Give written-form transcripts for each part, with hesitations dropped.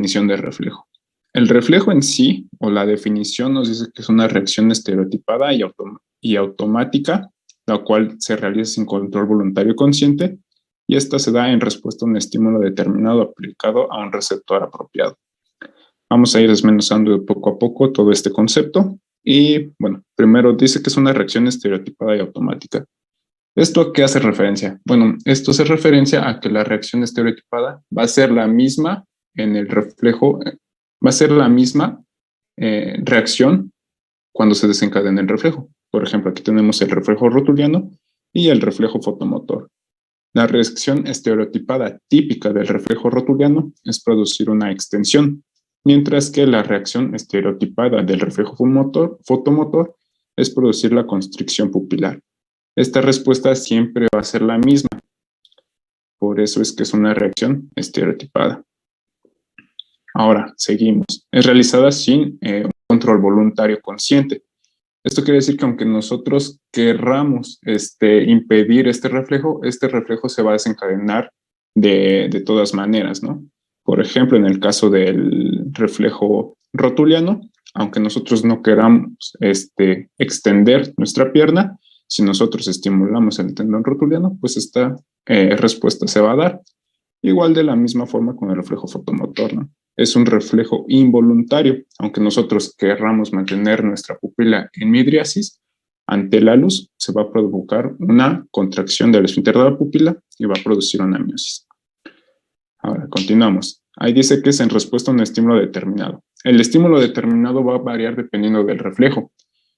definición de reflejo. El reflejo en sí, o la definición, nos dice que es una reacción estereotipada y automática, la cual se realiza sin control voluntario consciente, y esta se da en respuesta a un estímulo determinado aplicado a un receptor apropiado. Vamos a ir desmenuzando poco a poco todo este concepto. Y bueno, primero dice que es una reacción estereotipada y automática. ¿Esto a qué hace referencia? Bueno, esto hace referencia a que la reacción estereotipada va a ser la misma en el reflejo, va a ser la misma reacción cuando se desencadena el reflejo. Por ejemplo, aquí tenemos el reflejo rotuliano y el reflejo fotomotor. La reacción estereotipada típica del reflejo rotuliano es producir una extensión, mientras que la reacción estereotipada del reflejo fotomotor es producir la constricción pupilar. Esta respuesta siempre va a ser la misma. Por eso es que es una reacción estereotipada. Ahora, seguimos. Es realizada sin un control voluntario consciente. Esto quiere decir que aunque nosotros querramos impedir este reflejo se va a desencadenar de todas maneras, ¿no? Por ejemplo, en el caso del reflejo rotuliano, aunque nosotros no queramos extender nuestra pierna, si nosotros estimulamos el tendón rotuliano, pues esta respuesta se va a dar. Igual de la misma forma con el reflejo fotomotor, ¿no? Es un reflejo involuntario, aunque nosotros querramos mantener nuestra pupila en midriasis, ante la luz se va a provocar una contracción del esfínter de la pupila y va a producir una miosis. Ahora, continuamos. Ahí dice que es en respuesta a un estímulo determinado. El estímulo determinado va a variar dependiendo del reflejo.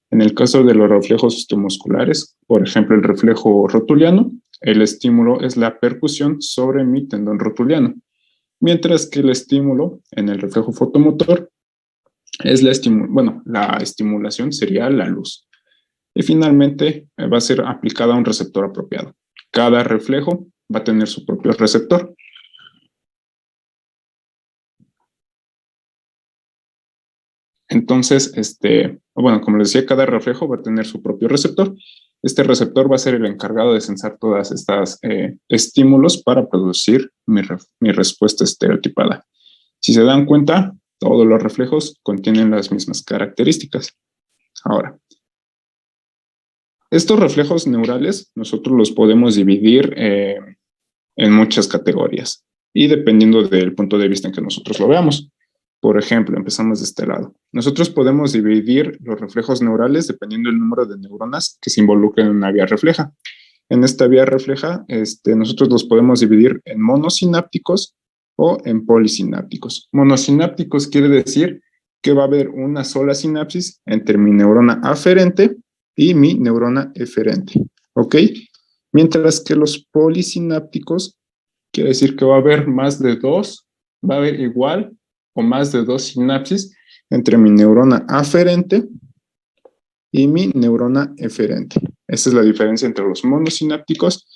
En el caso de los reflejos osteomusculares, por ejemplo, el reflejo rotuliano, el estímulo es la percusión sobre mi tendón rotuliano, mientras que el estímulo en el reflejo fotomotor es la estimulación sería la luz. Y finalmente va a ser aplicada a un receptor apropiado. Cada reflejo va a tener su propio receptor. Entonces, como les decía, cada reflejo va a tener su propio receptor. Este receptor va a ser el encargado de sensar todas estas estímulos para producir mi respuesta estereotipada. Si se dan cuenta, todos los reflejos contienen las mismas características. Ahora, estos reflejos neurales nosotros los podemos dividir en muchas categorías y dependiendo del punto de vista en que nosotros lo veamos. Por ejemplo, empezamos de este lado. Nosotros podemos dividir los reflejos neurales dependiendo del número de neuronas que se involucren en una vía refleja. En esta vía refleja, nosotros los podemos dividir en monosinápticos o en polisinápticos. Monosinápticos quiere decir que va a haber una sola sinapsis entre mi neurona aferente y mi neurona eferente, ¿ok? Mientras que los polisinápticos quiere decir que va a haber más de dos, va a haber igual o más de dos sinapsis entre mi neurona aferente y mi neurona eferente. Esa es la diferencia entre los monosinápticos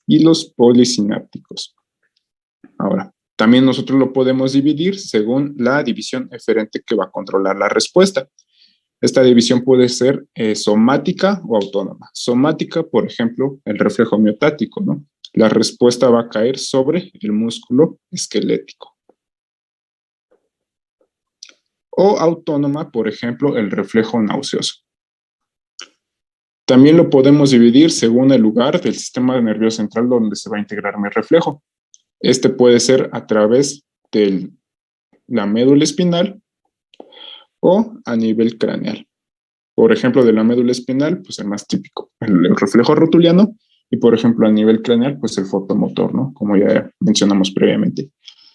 y los polisinápticos. Ahora, también nosotros lo podemos dividir según la división eferente que va a controlar la respuesta. Esta división puede ser somática o autónoma. Somática, por ejemplo, el reflejo miotático, ¿no? La respuesta va a caer sobre el músculo esquelético. O autónoma, por ejemplo, el reflejo nauseoso. También lo podemos dividir según el lugar del sistema nervioso central donde se va a integrar mi reflejo. Este puede ser a través de la médula espinal o a nivel craneal. Por ejemplo, de la médula espinal, pues el más típico, el reflejo rotuliano, y por ejemplo, a nivel craneal, pues el fotomotor, ¿no? Como ya mencionamos previamente.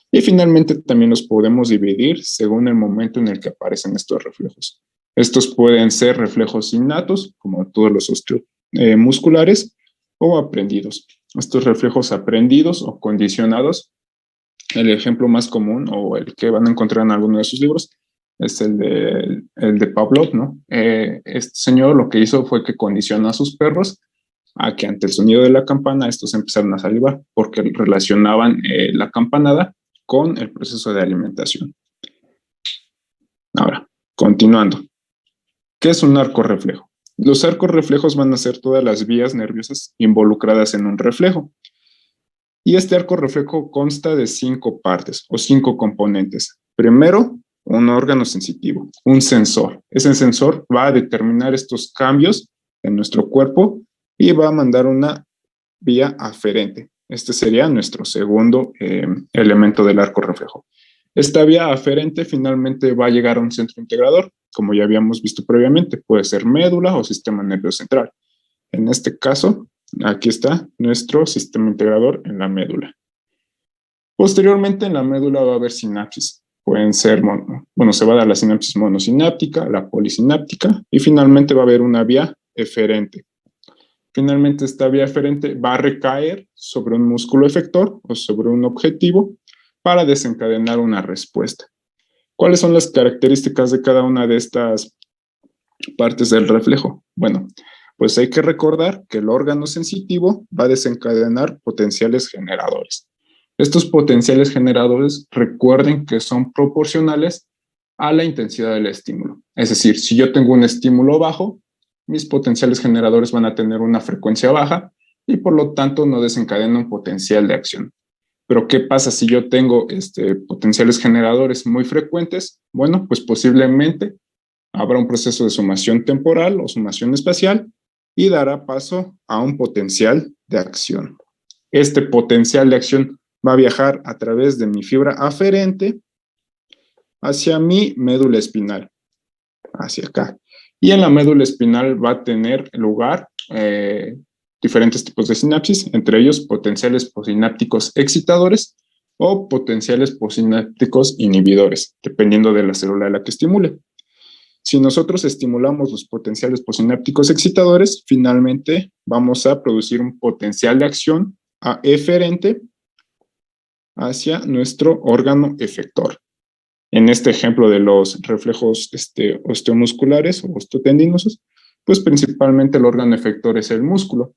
Y finalmente también los podemos dividir según el momento en el que aparecen estos reflejos. Estos pueden ser reflejos innatos, como todos los musculares, o aprendidos. Estos reflejos aprendidos o condicionados, el ejemplo más común o el que van a encontrar en alguno de sus libros es el de Pavlov, ¿no? Este señor lo que hizo fue que condicionó a sus perros a que ante el sonido de la campana estos empezaron a salivar porque relacionaban la campanada con el proceso de alimentación. Ahora, continuando. ¿Qué es un arco reflejo? Los arcos reflejos van a ser todas las vías nerviosas involucradas en un reflejo. Y este arco reflejo consta de 5 partes o 5 componentes. Primero, un órgano sensitivo, un sensor. Ese sensor va a determinar estos cambios en nuestro cuerpo y va a mandar una vía aferente. Este sería nuestro segundo elemento del arco reflejo. Esta vía aferente finalmente va a llegar a un centro integrador, como ya habíamos visto previamente. Puede ser médula o sistema nervioso central. En este caso, aquí está nuestro sistema integrador en la médula. Posteriormente, en la médula va a haber sinapsis. Pueden ser, se va a dar la sinapsis monosináptica, la polisináptica, y finalmente va a haber una vía eferente. Finalmente, esta vía eferente va a recaer sobre un músculo efector o sobre un objetivo para desencadenar una respuesta. ¿Cuáles son las características de cada una de estas partes del reflejo? Bueno, pues hay que recordar que el órgano sensitivo va a desencadenar potenciales generadores. Estos potenciales generadores, recuerden que son proporcionales a la intensidad del estímulo. Es decir, si yo tengo un estímulo bajo, mis potenciales generadores van a tener una frecuencia baja y por lo tanto no desencadenan un potencial de acción. Pero ¿qué pasa si yo tengo potenciales generadores muy frecuentes? Bueno, pues posiblemente habrá un proceso de sumación temporal o sumación espacial y dará paso a un potencial de acción. Este potencial de acción va a viajar a través de mi fibra aferente hacia mi médula espinal, hacia acá. Y en la médula espinal va a tener lugar diferentes tipos de sinapsis, entre ellos potenciales posinápticos excitadores o potenciales posinápticos inhibidores, dependiendo de la célula a la que estimule. Si nosotros estimulamos los potenciales posinápticos excitadores, finalmente vamos a producir un potencial de acción eferente hacia nuestro órgano efector. En este ejemplo de los reflejos osteomusculares o osteotendinosos, pues principalmente el órgano efector es el músculo.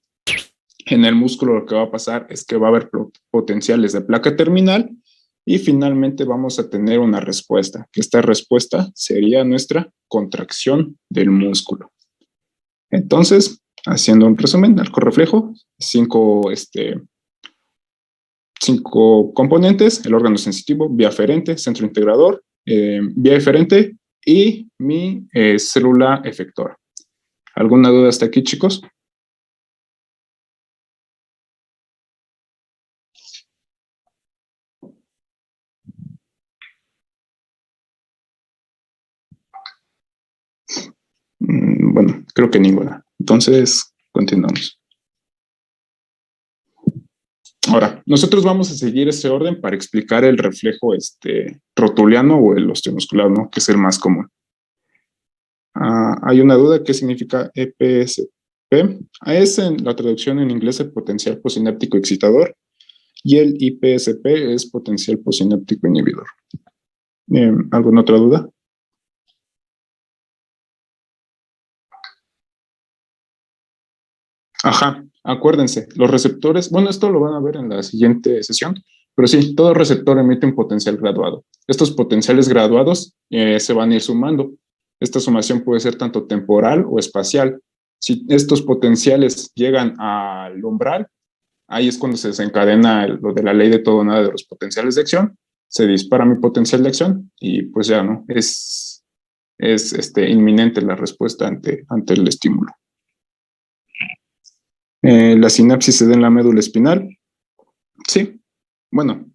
En el músculo lo que va a pasar es que va a haber potenciales de placa terminal y finalmente vamos a tener una respuesta, que esta respuesta sería nuestra contracción del músculo. Entonces, haciendo un resumen, arco reflejo, cinco componentes: el órgano sensitivo, vía aferente, centro integrador, vía eferente y mi célula efectora. ¿Alguna duda hasta aquí, chicos? Bueno, creo que ninguna. Entonces, continuamos. Ahora, nosotros vamos a seguir ese orden para explicar el reflejo rotuliano o el osteomuscular, ¿no? Que es el más común. Hay una duda: ¿qué significa EPSP? Es en la traducción en inglés el potencial posináptico excitador y el IPSP es potencial posináptico inhibidor. ¿Alguna otra duda? Ajá, acuérdense, los receptores, bueno, esto lo van a ver en la siguiente sesión, pero sí, todo receptor emite un potencial graduado. Estos potenciales graduados se van a ir sumando. Esta sumación puede ser tanto temporal o espacial. Si estos potenciales llegan al umbral, ahí es cuando se desencadena lo de la ley de todo o nada de los potenciales de acción, se dispara mi potencial de acción y pues ya, ¿no? Es inminente la respuesta ante el estímulo. La sinapsis se da en la médula espinal. Sí, bueno,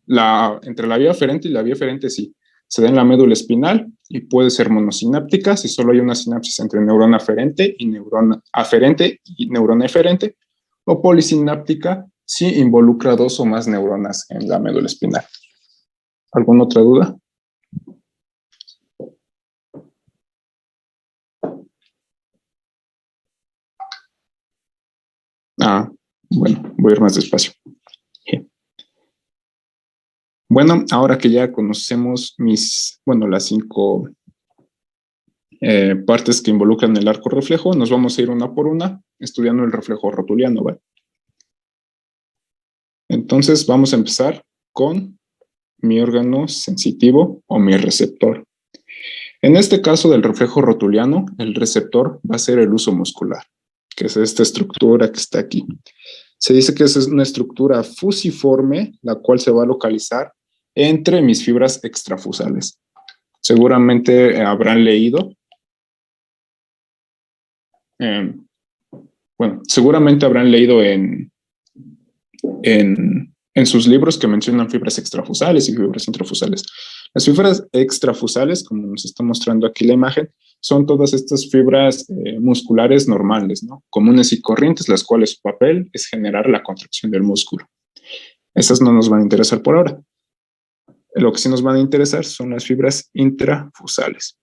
entre la vía aferente y la vía eferente sí. Se da en la médula espinal y puede ser monosináptica si solo hay una sinapsis entre neurona aferente y neurona eferente, o polisináptica si involucra dos o más neuronas en la médula espinal. ¿Alguna otra duda? Bueno, voy a ir más despacio. Bueno, ahora que ya conocemos las 5 partes que involucran el arco reflejo, nos vamos a ir una por una estudiando el reflejo rotuliano, ¿vale? Entonces vamos a empezar con mi órgano sensitivo o mi receptor. En este caso del reflejo rotuliano, el receptor va a ser el huso muscular, que es esta estructura que está aquí. Se dice que es una estructura fusiforme, la cual se va a localizar entre mis fibras extrafusales. Seguramente habrán leído, seguramente habrán leído en sus libros que mencionan fibras extrafusales y fibras intrafusales. Las fibras extrafusales, como nos está mostrando aquí la imagen, son todas estas fibras musculares normales, ¿no? Comunes y corrientes, las cuales su papel es generar la contracción del músculo. Esas no nos van a interesar por ahora. Lo que sí nos van a interesar son las fibras intrafusales.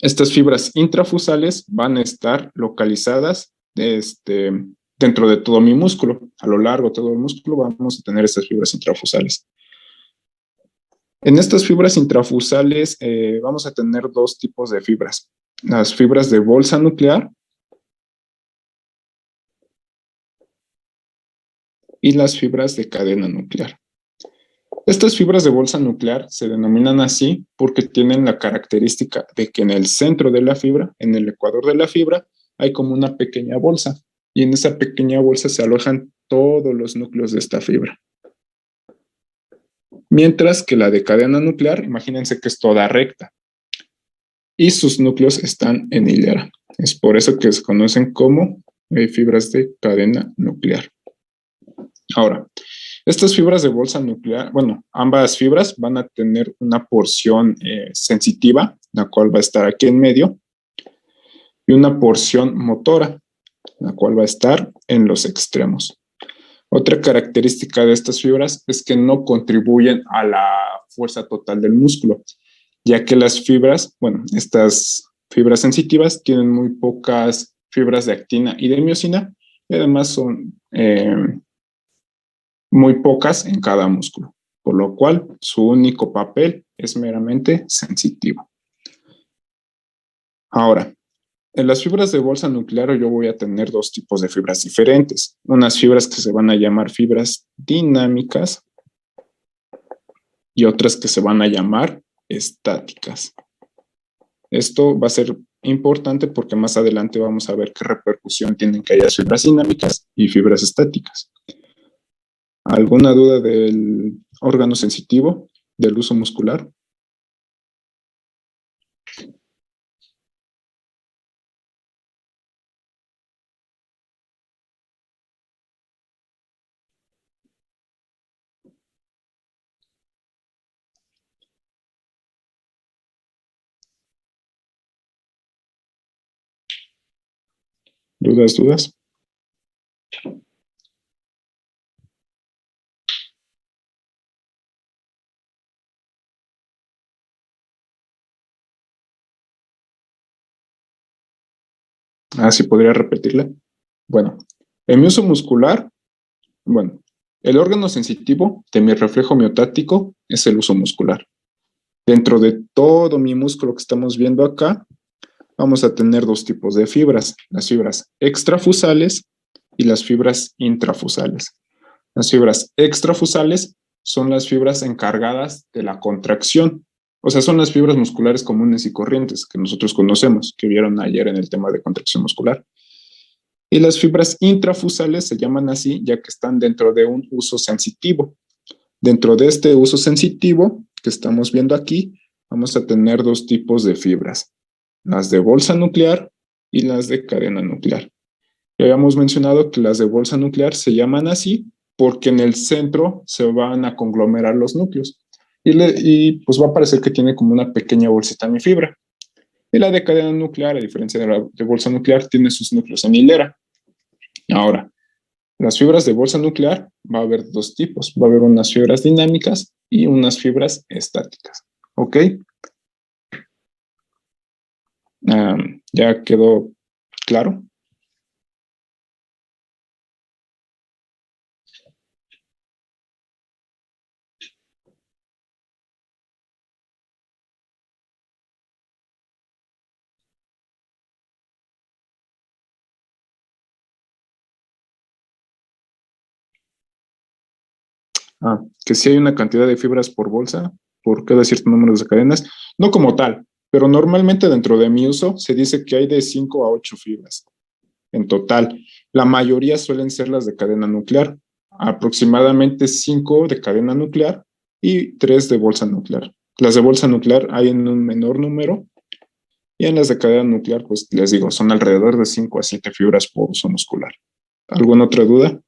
Estas fibras intrafusales van a estar localizadas dentro de todo mi músculo. A lo largo de todo el músculo vamos a tener estas fibras intrafusales. En estas fibras intrafusales vamos a tener dos tipos de fibras. Las fibras de bolsa nuclear y las fibras de cadena nuclear. Estas fibras de bolsa nuclear se denominan así porque tienen la característica de que en el centro de la fibra, en el ecuador de la fibra, hay como una pequeña bolsa. Y en esa pequeña bolsa se alojan todos los núcleos de esta fibra. Mientras que la de cadena nuclear, imagínense que es toda recta. Y sus núcleos están en hilera. Es por eso que se conocen como fibras de cadena nuclear. Ahora, estas fibras de bolsa nuclear, ambas fibras van a tener una porción sensitiva, la cual va a estar aquí en medio, y una porción motora, la cual va a estar en los extremos. Otra característica de estas fibras es que no contribuyen a la fuerza total del músculo, ya que las fibras, estas fibras sensitivas tienen muy pocas fibras de actina y de miosina, y además son muy pocas en cada músculo, por lo cual su único papel es meramente sensitivo. Ahora, en las fibras de bolsa nuclear yo voy a tener dos tipos de fibras diferentes. Unas fibras que se van a llamar fibras dinámicas y otras que se van a llamar estáticas. Esto va a ser importante porque más adelante vamos a ver qué repercusión tienen que haya fibras dinámicas y fibras estáticas. ¿Alguna duda del órgano sensitivo del uso muscular? ¿Dudas? Sí, podría repetirla. Bueno, en mi uso muscular, el órgano sensitivo de mi reflejo miotático es el uso muscular. Dentro de todo mi músculo que estamos viendo acá, vamos a tener dos tipos de fibras, las fibras extrafusales y las fibras intrafusales. Las fibras extrafusales son las fibras encargadas de la contracción, o sea, son las fibras musculares comunes y corrientes que nosotros conocemos, que vieron ayer en el tema de contracción muscular. Y las fibras intrafusales se llaman así ya que están dentro de un uso sensitivo. Dentro de este uso sensitivo que estamos viendo aquí, vamos a tener dos tipos de fibras, las de bolsa nuclear y las de cadena nuclear. Ya habíamos mencionado que las de bolsa nuclear se llaman así porque en el centro se van a conglomerar los núcleos y pues va a parecer que tiene como una pequeña bolsita mi fibra. Y la de cadena nuclear, a diferencia de la de bolsa nuclear, tiene sus núcleos en hilera. Ahora, las fibras de bolsa nuclear va a haber dos tipos. Va a haber unas fibras dinámicas y unas fibras estáticas. ¿Ok? ¿Ya quedó claro? Que sí hay una cantidad de fibras por bolsa, por cada cierto número de cadenas, no como tal, pero normalmente dentro de mi uso se dice que hay de 5 a 8 fibras en total. La mayoría suelen ser las de cadena nuclear, aproximadamente 5 de cadena nuclear y 3 de bolsa nuclear. Las de bolsa nuclear hay en un menor número y en las de cadena nuclear, pues les digo, son alrededor de 5 a 7 fibras por uso muscular. ¿Alguna otra duda?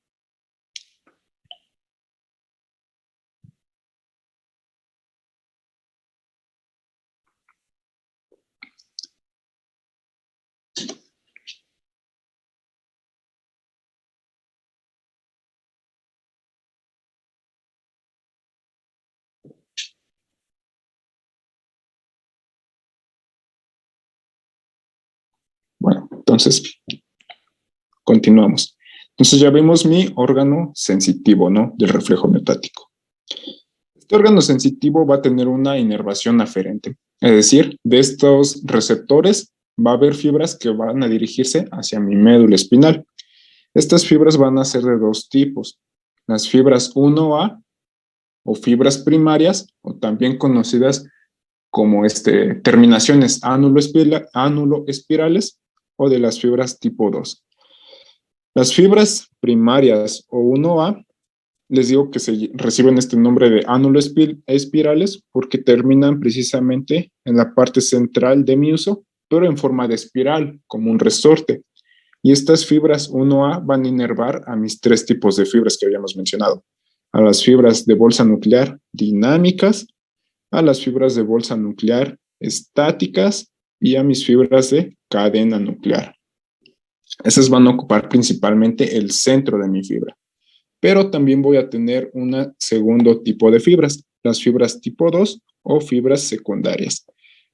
Bueno, entonces continuamos. Entonces ya vimos mi órgano sensitivo, ¿no? Del reflejo miotático. Este órgano sensitivo va a tener una inervación aferente, es decir, de estos receptores va a haber fibras que van a dirigirse hacia mi médula espinal. Estas fibras van a ser de dos tipos, las fibras 1A o fibras primarias, o también conocidas como terminaciones ánulo espirales o de las fibras tipo 2. Las fibras primarias o 1A, les digo que se reciben este nombre de ánulo espirales porque terminan precisamente en la parte central de mi uso, pero en forma de espiral, como un resorte. Y estas fibras 1A van a inervar a mis tres tipos de fibras que habíamos mencionado. A las fibras de bolsa nuclear dinámicas, a las fibras de bolsa nuclear estáticas y a mis fibras de cadena nuclear. Esas van a ocupar principalmente el centro de mi fibra. Pero también voy a tener un segundo tipo de fibras, las fibras tipo 2 o fibras secundarias.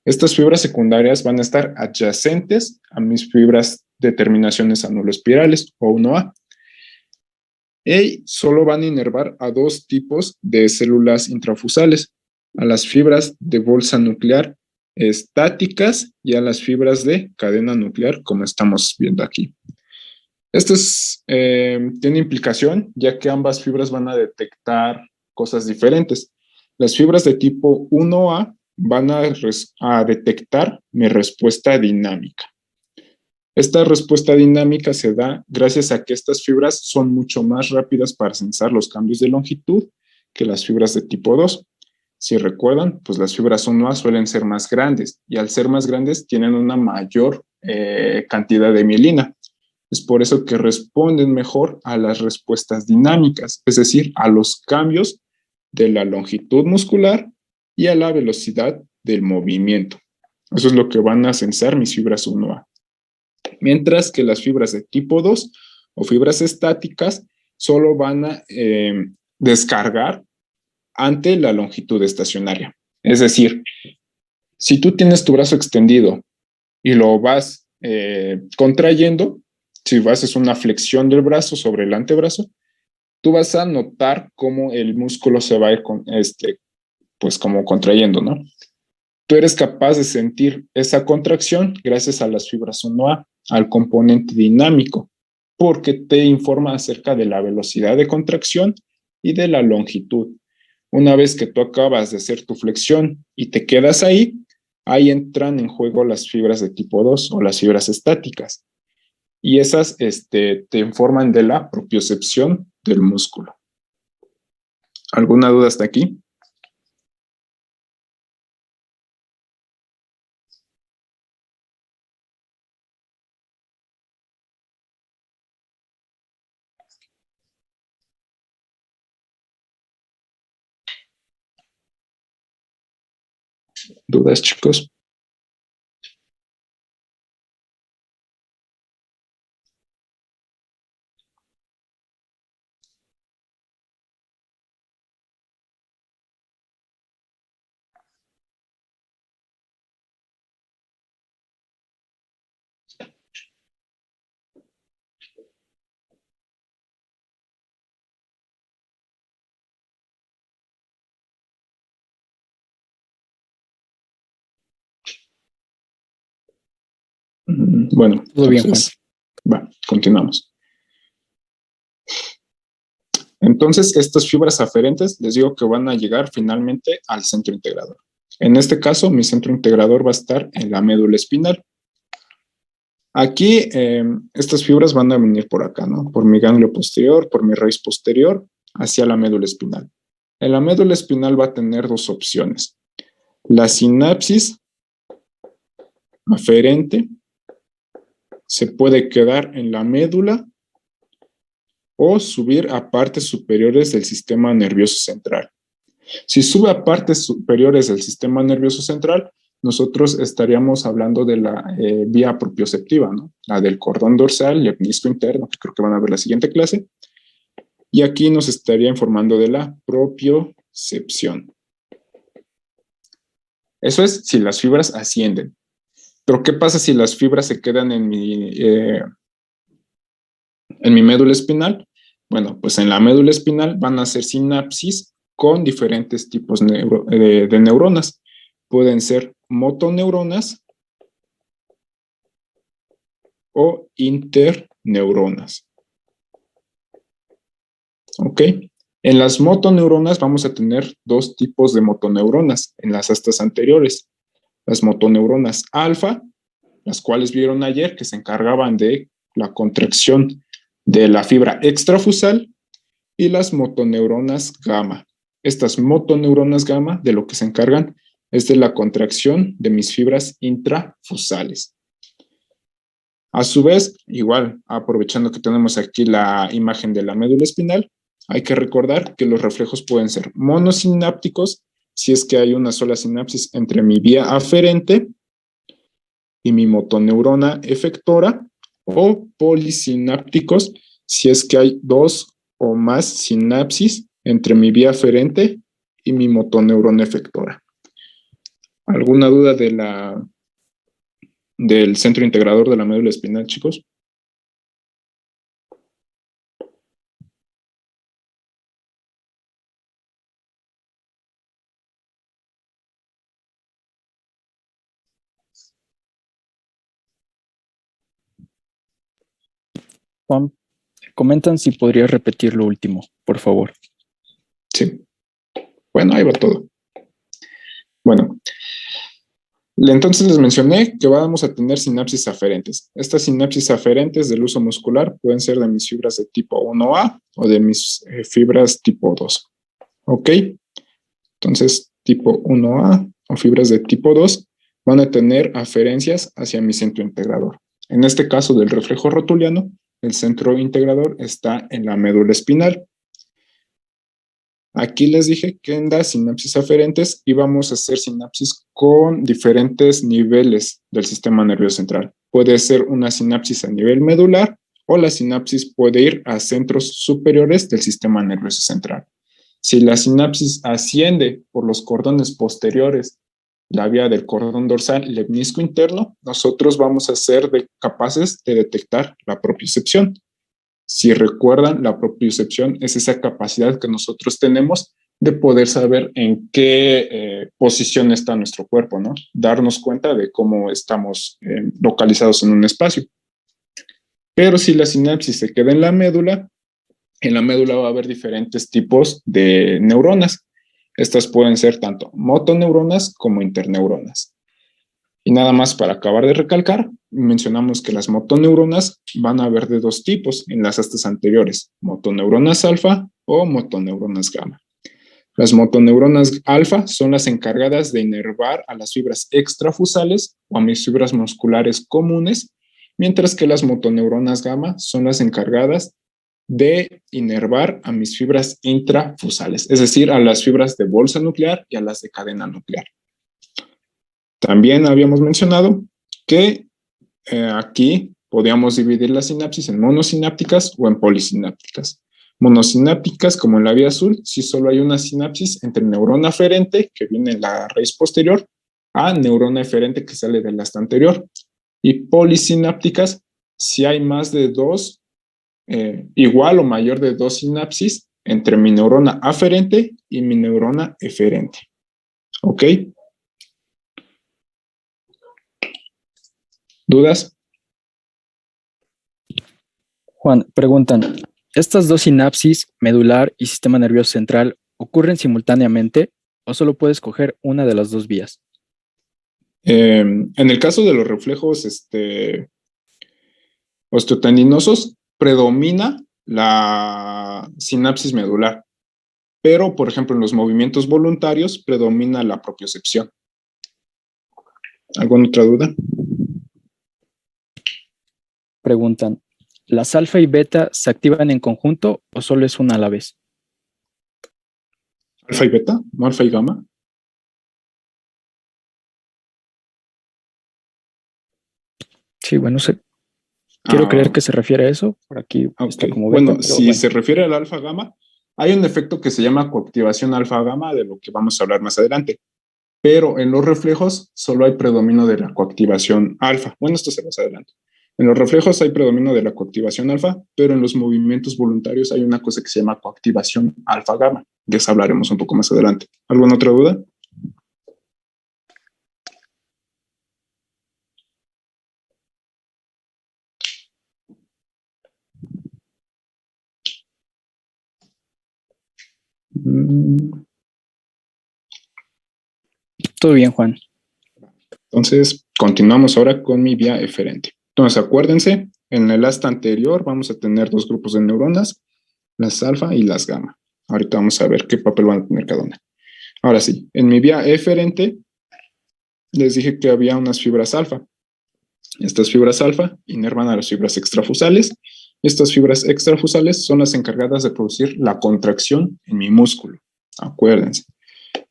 Estas fibras secundarias van a estar adyacentes a mis fibras de terminaciones anuloespirales o 1A. Y solo van a inervar a dos tipos de células intrafusales, a las fibras de bolsa nuclear estáticas y a las fibras de cadena nuclear, como estamos viendo aquí. Esto tiene implicación, ya que ambas fibras van a detectar cosas diferentes. Las fibras de tipo 1A van a detectar mi respuesta dinámica. Esta respuesta dinámica se da gracias a que estas fibras son mucho más rápidas para sensar los cambios de longitud que las fibras de tipo 2. Si recuerdan, pues las fibras 1A suelen ser más grandes y al ser más grandes tienen una mayor cantidad de mielina. Es por eso que responden mejor a las respuestas dinámicas, es decir, a los cambios de la longitud muscular y a la velocidad del movimiento. Eso es lo que van a sensar mis fibras 1A. Mientras que las fibras de tipo 2 o fibras estáticas solo van a descargar ante la longitud estacionaria. Es decir, si tú tienes tu brazo extendido y lo vas contrayendo, si haces una flexión del brazo sobre el antebrazo, tú vas a notar cómo el músculo se va a ir pues como contrayendo, ¿no? Tú eres capaz de sentir esa contracción gracias a las fibras 1A, al componente dinámico, porque te informa acerca de la velocidad de contracción y de la longitud. Una vez que tú acabas de hacer tu flexión y te quedas ahí entran en juego las fibras de tipo 2 o las fibras estáticas. Y esas te informan de la propiocepción del músculo. ¿Alguna duda hasta aquí? ¿Dudas, chicos? Bueno, todo bien, Juan. Continuamos. Entonces, estas fibras aferentes, les digo que van a llegar finalmente al centro integrador. En este caso, mi centro integrador va a estar en la médula espinal. Aquí, estas fibras van a venir por acá, ¿no? Por mi ganglio posterior, por mi raíz posterior, hacia la médula espinal. En la médula espinal va a tener dos opciones. La sinapsis aferente se puede quedar en la médula o subir a partes superiores del sistema nervioso central. Si sube a partes superiores del sistema nervioso central, nosotros estaríamos hablando de la vía propioceptiva, ¿no? La del cordón dorsal y el menisco interno, que creo que van a ver la siguiente clase. Y aquí nos estaría informando de la propiocepción. Eso es si las fibras ascienden. Pero ¿qué pasa si las fibras se quedan en mi médula espinal? Bueno, pues en la médula espinal van a ser sinapsis con diferentes tipos de neuronas. Pueden ser motoneuronas o interneuronas. ¿Ok? En las motoneuronas vamos a tener dos tipos de motoneuronas en las astas anteriores. Las motoneuronas alfa, las cuales vieron ayer, que se encargaban de la contracción de la fibra extrafusal, y las motoneuronas gamma. Estas motoneuronas gamma de lo que se encargan es de la contracción de mis fibras intrafusales. A su vez, igual, aprovechando que tenemos aquí la imagen de la médula espinal, hay que recordar que los reflejos pueden ser monosinápticos si es que hay una sola sinapsis entre mi vía aferente y mi motoneurona efectora, o polisinápticos si es que hay dos o más sinapsis entre mi vía aferente y mi motoneurona efectora. ¿Alguna duda del centro integrador de la médula espinal, chicos? Juan, comentan si podrías repetir lo último, por favor. Sí. Bueno, ahí va todo. Bueno, entonces les mencioné que vamos a tener sinapsis aferentes. Estas sinapsis aferentes del uso muscular pueden ser de mis fibras de tipo 1A o de mis fibras tipo 2. ¿Ok? Entonces, tipo 1A o fibras de tipo 2 van a tener aferencias hacia mi centro integrador. En este caso del reflejo rotuliano, el centro integrador está en la médula espinal. Aquí les dije que en las sinapsis aferentes íbamos a hacer sinapsis con diferentes niveles del sistema nervioso central. Puede ser una sinapsis a nivel medular o la sinapsis puede ir a centros superiores del sistema nervioso central. Si la sinapsis asciende por los cordones posteriores, la vía del cordón dorsal y el menisco interno, nosotros vamos a ser capaces de detectar la propiocepción. Si recuerdan, la propiocepción es esa capacidad que nosotros tenemos de poder saber en qué posición está nuestro cuerpo, ¿no? Darnos cuenta de cómo estamos localizados en un espacio. Pero si la sinapsis se queda en la médula va a haber diferentes tipos de neuronas. Estas pueden ser tanto motoneuronas como interneuronas. Y nada más para acabar de recalcar, mencionamos que las motoneuronas van a haber de dos tipos en las astas anteriores, motoneuronas alfa o motoneuronas gamma. Las motoneuronas alfa son las encargadas de inervar a las fibras extrafusales o a mis fibras musculares comunes, mientras que las motoneuronas gamma son las encargadas de inervar a mis fibras intrafusales, es decir, a las fibras de bolsa nuclear y a las de cadena nuclear. También habíamos mencionado que aquí podíamos dividir las sinapsis en monosinápticas o en polisinápticas. Monosinápticas, como en la vía azul, si solo hay una sinapsis entre neurona aferente, que viene en la raíz posterior, a neurona eferente que sale del asta anterior. Y polisinápticas, si hay más de dos, igual o mayor de dos sinapsis entre mi neurona aferente y mi neurona eferente. ¿Ok? ¿Dudas? Juan, preguntan, ¿estas dos sinapsis, medular y sistema nervioso central, ocurren simultáneamente o solo puedes escoger una de las dos vías? En el caso de los reflejos osteotendinosos, predomina la sinapsis medular, pero, por ejemplo, en los movimientos voluntarios predomina la propiocepción. ¿Alguna otra duda? Preguntan, ¿las alfa y beta se activan en conjunto o solo es una a la vez? ¿Alfa y beta? ¿No alfa y gamma? Sí, bueno, quiero creer Ah, que se refiere a eso. Por aquí ok. está como beta, Bueno, pero si bueno. se refiere al alfa gamma, hay un efecto que se llama coactivación alfa gamma, de lo que vamos a hablar más adelante. Pero en los reflejos solo hay predominio de la coactivación alfa. Bueno, esto se más adelante. En los reflejos hay predominio de la coactivación alfa, pero en los movimientos voluntarios hay una cosa que se llama coactivación alfa gamma. De eso hablaremos un poco más adelante. ¿Alguna otra duda? Mm, Todo bien, Juan. Entonces, continuamos ahora con mi vía eferente. Entonces, acuérdense, en el asta anterior vamos a tener dos grupos de neuronas, las alfa y las gamma. Ahorita vamos a ver qué papel van a tener cada una. Ahora sí, en mi vía eferente les dije que había unas fibras alfa. Estas fibras alfa inervan a las fibras extrafusales. Estas fibras extrafusales son las encargadas de producir la contracción en mi músculo. Acuérdense.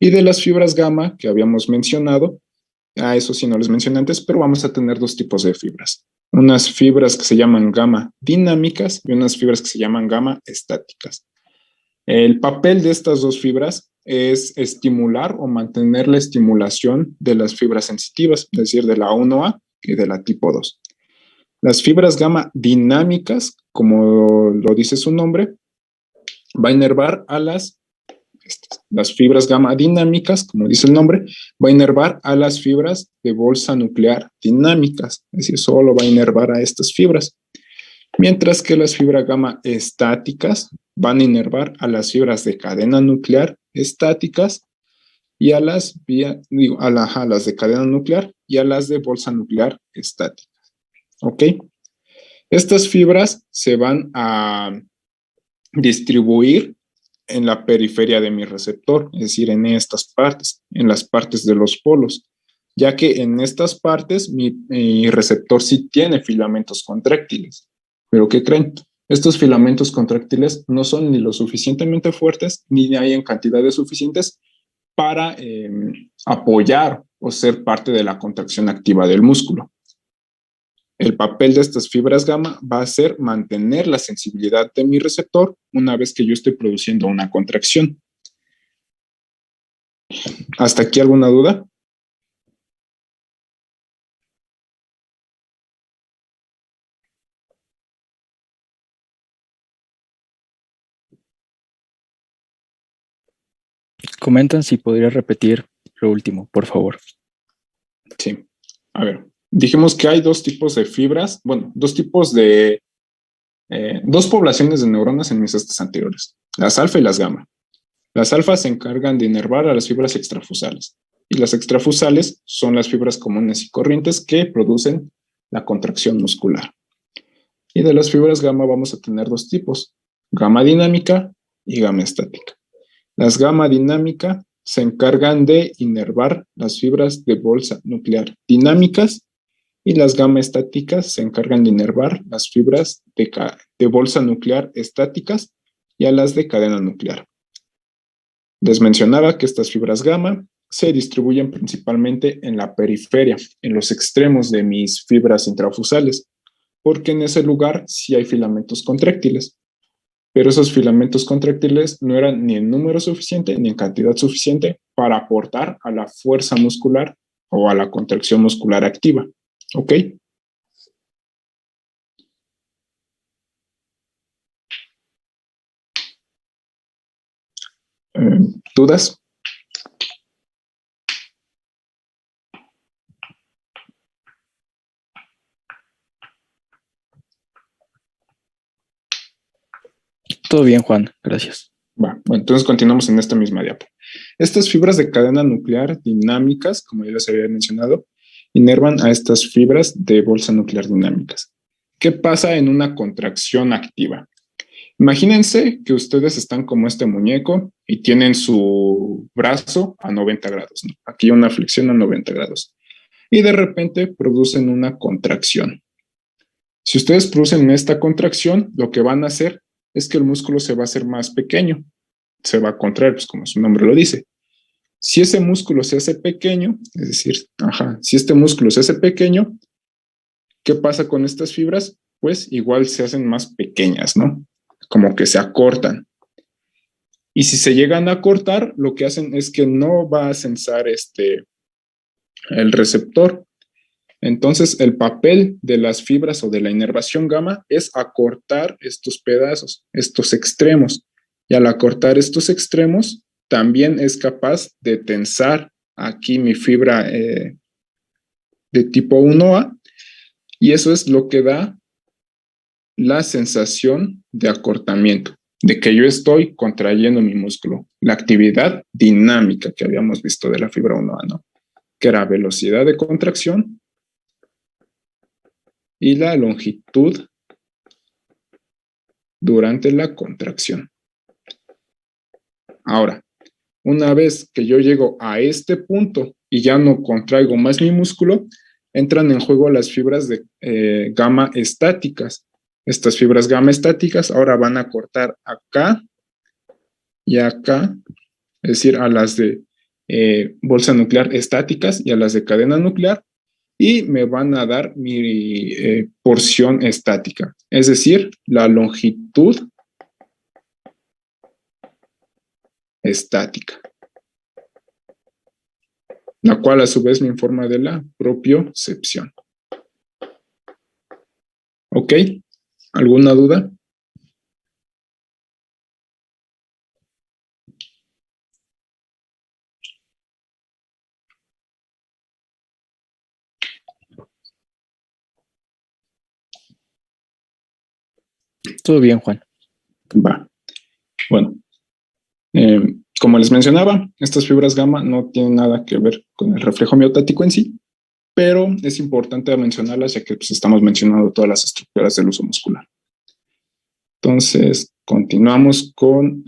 Y de las fibras gamma que habíamos mencionado, a eso sí no les mencioné antes, pero vamos a tener dos tipos de fibras. Unas fibras que se llaman gamma dinámicas y unas fibras que se llaman gamma estáticas. El papel de estas dos fibras es estimular o mantener la estimulación de las fibras sensitivas, es decir, de la 1A y de la tipo 2. Las fibras gamma dinámicas, como lo dice su nombre, va a inervar a las fibras gamma dinámicas, como dice el nombre, va a inervar a las fibras de bolsa nuclear dinámicas, es decir, solo va a inervar a estas fibras. Mientras que las fibras gamma estáticas van a inervar a las fibras de cadena nuclear estáticas y a las a las de cadena nuclear y a las de bolsa nuclear estática. ¿Ok? Estas fibras se van a distribuir en la periferia de mi receptor, es decir, en estas partes, en las partes de los polos, ya que en estas partes mi receptor sí tiene filamentos contráctiles. Pero ¿qué creen? Estos filamentos contráctiles no son ni lo suficientemente fuertes ni hay en cantidades suficientes para apoyar o ser parte de la contracción activa del músculo. El papel de estas fibras gamma va a ser mantener la sensibilidad de mi receptor una vez que yo estoy produciendo una contracción. ¿Hasta aquí alguna duda? Comentan si podría repetir lo último, por favor. Sí. A ver, dijimos que hay dos tipos de fibras, bueno, dos poblaciones de neuronas en mis cestas anteriores, las alfa y las gamma. Las alfas se encargan de inervar a las fibras extrafusales y las extrafusales son las fibras comunes y corrientes que producen la contracción muscular. Y de las fibras gamma vamos a tener dos tipos, gamma dinámica y gamma estática. Las gamma dinámica se encargan de inervar las fibras de bolsa nuclear dinámicas y las gamma estáticas se encargan de inervar las fibras de bolsa nuclear estáticas y a las de cadena nuclear. Les mencionaba que estas fibras gamma se distribuyen principalmente en la periferia, en los extremos de mis fibras intrafusales, porque en ese lugar sí hay filamentos contráctiles, pero esos filamentos contráctiles no eran ni en número suficiente ni en cantidad suficiente para aportar a la fuerza muscular o a la contracción muscular activa. ¿Ok? ¿Dudas? Todo bien, Juan. Gracias. Bueno, entonces continuamos en esta misma diapo. Estas fibras de cadena nuclear dinámicas, como ya les había mencionado, inervan a estas fibras de bolsa nuclear dinámicas. ¿Qué pasa en una contracción activa? Imagínense que ustedes están como este muñeco y tienen su brazo a 90 grados, ¿no? Aquí una flexión a 90 grados. y de repente producen una contracción. Si ustedes producen esta contracción, lo que van a hacer es que el músculo se va a hacer más pequeño, se va a contraer, pues como su nombre lo dice. Si ese músculo se hace pequeño, es decir, si este músculo se hace pequeño, ¿qué pasa con estas fibras? Pues igual se hacen más pequeñas, ¿no? Como que se acortan. Y si se llegan a cortar, lo que hacen es que no va a sensar el receptor. Entonces, el papel de las fibras o de la inervación gamma es acortar estos pedazos, estos extremos. Y al acortar estos extremos, también es capaz de tensar aquí mi fibra de tipo 1A. Y eso es lo que da la sensación de acortamiento, de que yo estoy contrayendo mi músculo. La actividad dinámica que habíamos visto de la fibra 1A, ¿no? Que era velocidad de contracción y la longitud durante la contracción. Ahora, una vez que yo llego a este punto y ya no contraigo más mi músculo, entran en juego las fibras de gamma estáticas. Estas fibras gamma estáticas ahora van a cortar acá y acá, es decir, a las de bolsa nuclear estáticas y a las de cadena nuclear, y me van a dar mi porción estática, es decir, la longitud estática, la cual a su vez me informa de la propiocepción. ¿Ok? ¿Alguna duda? Todo bien, Juan. Va. Bueno, como les mencionaba, estas fibras gamma no tienen nada que ver con el reflejo miotático en sí, pero es importante mencionarlas ya que pues, estamos mencionando todas las estructuras del uso muscular. Entonces, continuamos con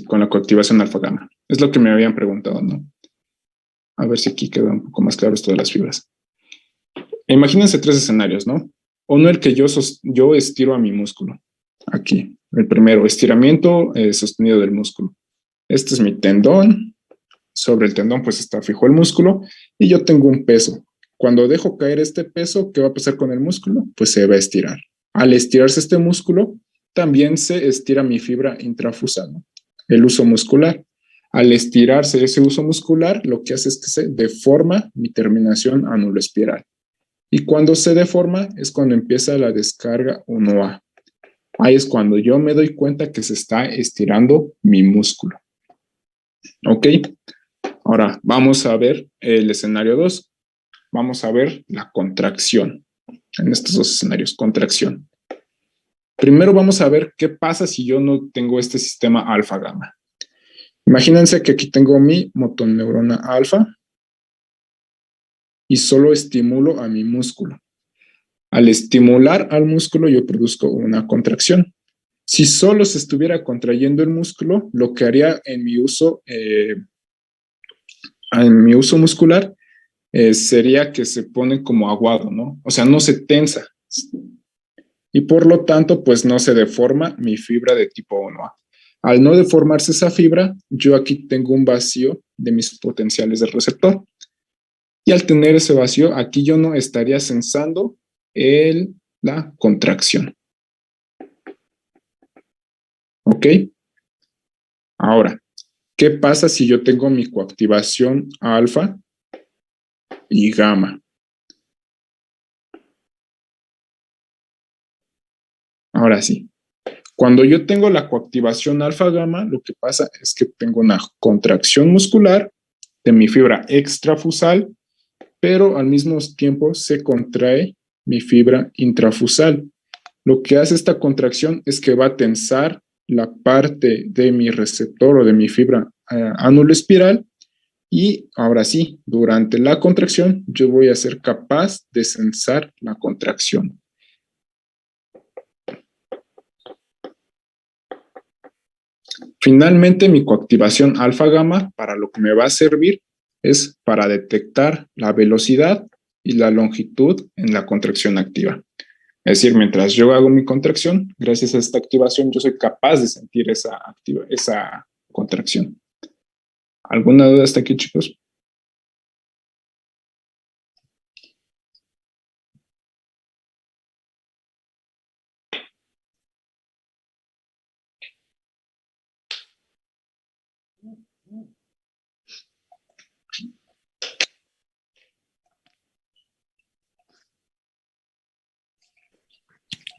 con la coactivación alfa-gamma. Es lo que me habían preguntado, ¿no? A ver si aquí queda un poco más claro esto de las fibras. Imagínense tres escenarios, ¿no? Uno, el que yo estiro a mi músculo. Aquí. El primero, estiramiento sostenido del músculo. Este es mi tendón. Sobre el tendón, pues está fijo el músculo. Y yo tengo un peso. Cuando dejo caer este peso, ¿qué va a pasar con el músculo? Pues se va a estirar. Al estirarse este músculo, también se estira mi fibra intrafusal, ¿no? El uso muscular. Al estirarse ese uso muscular, lo que hace es que se deforma mi terminación anuloespiral. Y cuando se deforma es cuando empieza la descarga 1A. Ahí es cuando yo me doy cuenta que se está estirando mi músculo. ¿Ok? Ahora vamos a ver el escenario 2. Vamos a ver la contracción. En estos dos escenarios, contracción. Primero vamos a ver qué pasa si yo no tengo este sistema alfa-gamma. Imagínense que aquí tengo mi motoneurona alfa y solo estimulo a mi músculo. Al estimular al músculo, yo produzco una contracción. Si solo se estuviera contrayendo el músculo, lo que haría en mi uso muscular sería que se pone como aguado, ¿no? O sea, no se tensa. Y por lo tanto, pues no se deforma mi fibra de tipo 1A. Al no deformarse esa fibra, yo aquí tengo un vacío de mis potenciales del receptor. Y al tener ese vacío, aquí yo no estaría sensando la contracción. ¿Ok? Ahora, ¿qué pasa si yo tengo mi coactivación alfa y gamma? Ahora sí. Cuando yo tengo la coactivación alfa-gamma, lo que pasa es que tengo una contracción muscular de mi fibra extrafusal, pero al mismo tiempo se contrae mi fibra intrafusal. Lo que hace esta contracción es que va a tensar la parte de mi receptor o de mi fibra anuloespiral y ahora sí, durante la contracción yo voy a ser capaz de sensar la contracción. Finalmente, mi coactivación alfa-gamma para lo que me va a servir es para detectar la velocidad y la longitud en la contracción activa. Es decir, mientras yo hago mi contracción, gracias a esta activación, yo soy capaz de sentir esa contracción. ¿Alguna duda hasta aquí, chicos?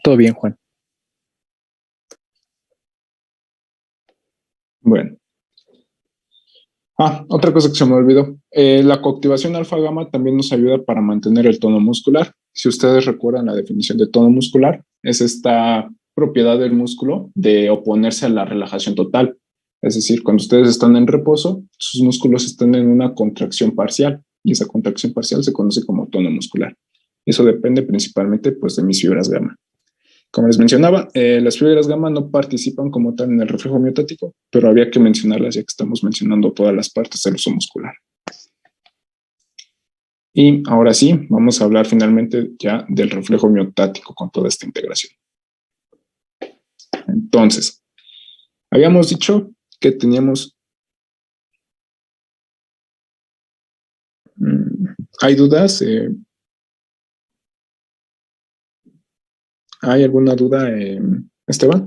Todo bien, Juan. Bueno. Otra cosa que se me olvidó. La coactivación alfa-gamma también nos ayuda para mantener el tono muscular. Si ustedes recuerdan la definición de tono muscular, es esta propiedad del músculo de oponerse a la relajación total. Es decir, cuando ustedes están en reposo, sus músculos están en una contracción parcial y esa contracción parcial se conoce como tono muscular. Eso depende principalmente pues, de mis fibras gamma. Como les mencionaba, las fibras gamma no participan como tal en el reflejo miotático, pero había que mencionarlas ya que estamos mencionando todas las partes del uso muscular. Y ahora sí, vamos a hablar finalmente ya del reflejo miotático con toda esta integración. Entonces, habíamos dicho que teníamos... ¿Hay dudas? ¿Hay alguna duda, Esteban?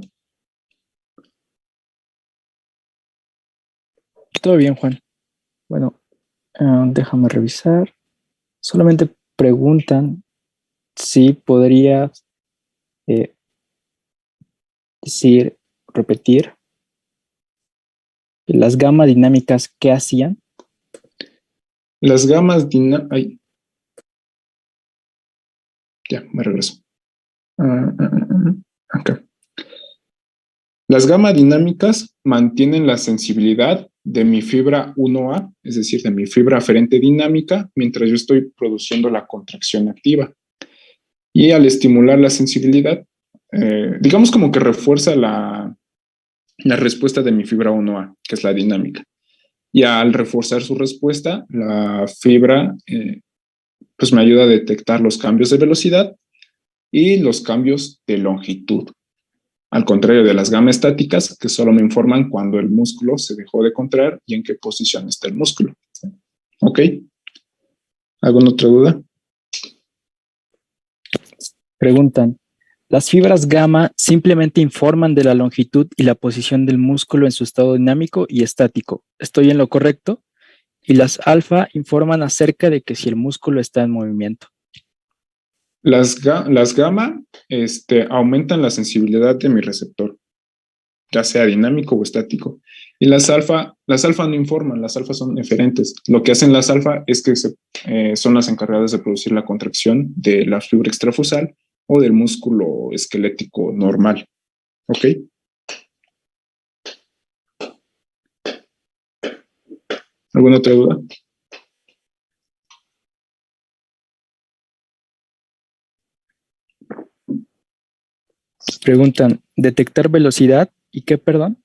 Todo bien, Juan. Bueno, déjame revisar. Solamente preguntan si podrías repetir las gamas dinámicas que hacían. Las gamas dinámicas... Ya, me regreso. Acá. Las gamas dinámicas mantienen la sensibilidad de mi fibra 1A, es decir, de mi fibra aferente dinámica, mientras yo estoy produciendo la contracción activa. Y al estimular la sensibilidad, digamos como que refuerza la respuesta de mi fibra 1A, que es la dinámica. Y al reforzar su respuesta, la fibra pues me ayuda a detectar los cambios de velocidad y los cambios de longitud. Al contrario de las gamas estáticas, que solo me informan cuando el músculo se dejó de contraer y en qué posición está el músculo. ¿Ok? ¿Alguna otra duda? Preguntan, ¿las fibras gamma simplemente informan de la longitud y la posición del músculo en su estado dinámico y estático? ¿Estoy en lo correcto? Y las alfa informan acerca de que si el músculo está en movimiento. Las gamma aumentan la sensibilidad de mi receptor, ya sea dinámico o estático. Y las alfa no informan, las alfa son eferentes. Lo que hacen las alfa es que son las encargadas de producir la contracción de la fibra extrafusal o del músculo esquelético normal. ¿Ok? ¿Alguna otra duda? Preguntan, ¿detectar velocidad y qué, perdón?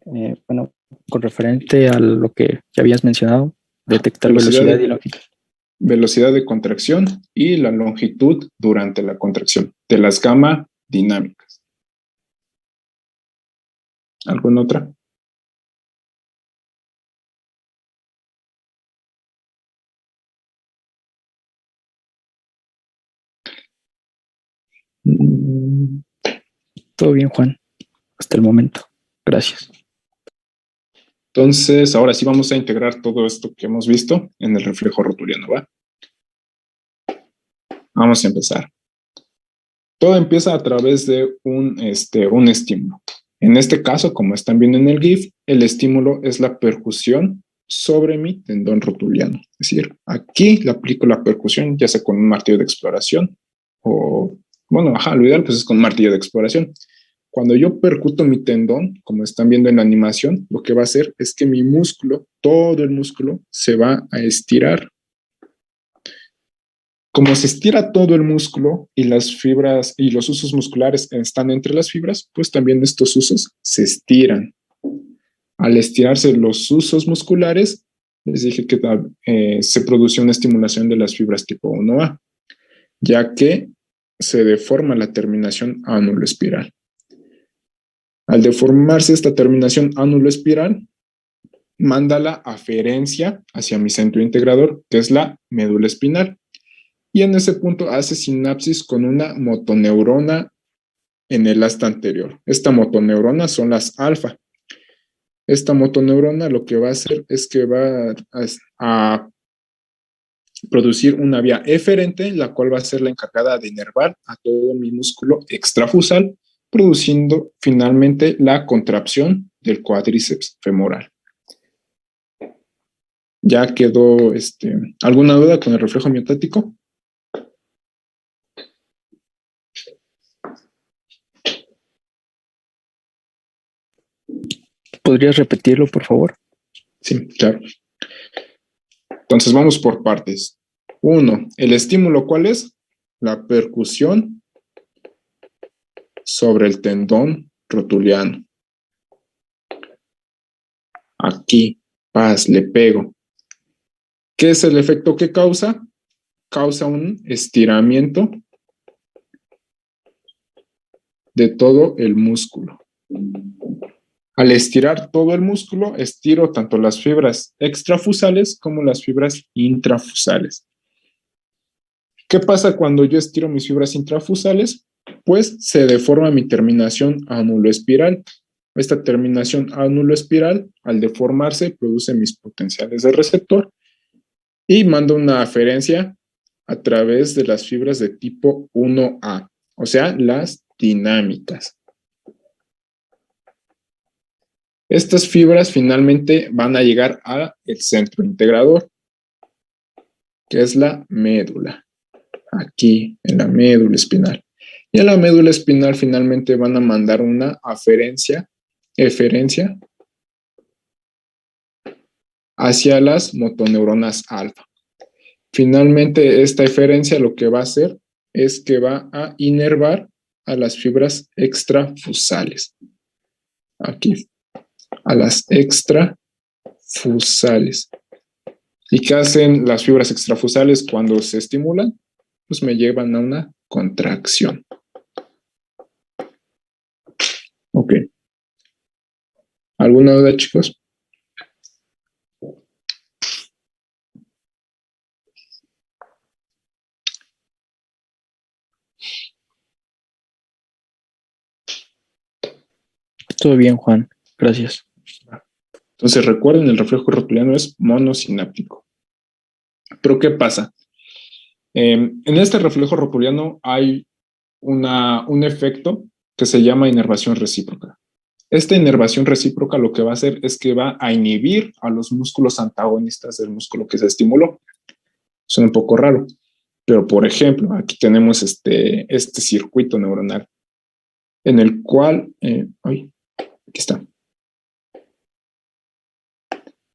Bueno, con referente a lo que ya habías mencionado, detectar velocidad y longitud. Velocidad de contracción y la longitud durante la contracción de las gamma dinámicas. ¿Alguna otra? Todo bien, Juan, hasta el momento. Gracias. Entonces, ahora sí vamos a integrar todo esto que hemos visto en el reflejo rotuliano, ¿va? Vamos a empezar. Todo empieza a través de un estímulo. En este caso, como están viendo en el GIF, el estímulo es la percusión sobre mi tendón rotuliano. Es decir, aquí le aplico la percusión, ya sea con un martillo de exploración o, bueno, lo ideal pues es con un martillo de exploración. Cuando yo percuto mi tendón, como están viendo en la animación, lo que va a hacer es que mi músculo, todo el músculo, se va a estirar. Como se estira todo el músculo y las fibras y los usos musculares están entre las fibras, pues también estos usos se estiran. Al estirarse los usos musculares, les dije que se produce una estimulación de las fibras tipo 1A, ya que se deforma la terminación ánulo-espiral. Al deformarse esta terminación ánulo-espiral, manda la aferencia hacia mi centro integrador, que es la médula espinal. Y en ese punto hace sinapsis con una motoneurona en el asta anterior. Esta motoneurona son las alfa. Esta motoneurona lo que va a hacer es que va a producir una vía eferente, la cual va a ser la encargada de inervar a todo mi músculo extrafusal, produciendo finalmente la contracción del cuádriceps femoral. ¿Ya quedó alguna duda con el reflejo miotático? ¿Podrías repetirlo, por favor? Sí, claro. Entonces vamos por partes. 1. El estímulo, ¿cuál es? La percusión sobre el tendón rotuliano. Aquí, le pego. ¿Qué es el efecto que causa? Causa un estiramiento de todo el músculo. Al estirar todo el músculo, estiro tanto las fibras extrafusales como las fibras intrafusales. ¿Qué pasa cuando yo estiro mis fibras intrafusales? Pues se deforma mi terminación ánulo-espiral. Esta terminación ánulo-espiral, al deformarse, produce mis potenciales de receptor y manda una aferencia a través de las fibras de tipo 1A, o sea, las dinámicas. Estas fibras finalmente van a llegar al centro integrador, que es la médula, aquí en la médula espinal. Y a la médula espinal finalmente van a mandar una eferencia hacia las motoneuronas alfa. Finalmente, esta eferencia lo que va a hacer es que va a inervar a las fibras extrafusales. Aquí, a las extrafusales. ¿Y qué hacen las fibras extrafusales cuando se estimulan? Pues me llevan a una contracción. Ok. ¿Alguna duda, chicos? Todo bien, Juan. Gracias. Entonces recuerden, el reflejo rotuliano es monosináptico. Pero ¿qué pasa? En este reflejo rotuliano hay un efecto que se llama inervación recíproca. Esta inervación recíproca lo que va a hacer es que va a inhibir a los músculos antagonistas del músculo que se estimuló. Suena un poco raro, pero por ejemplo, aquí tenemos este circuito neuronal en el cual, aquí está,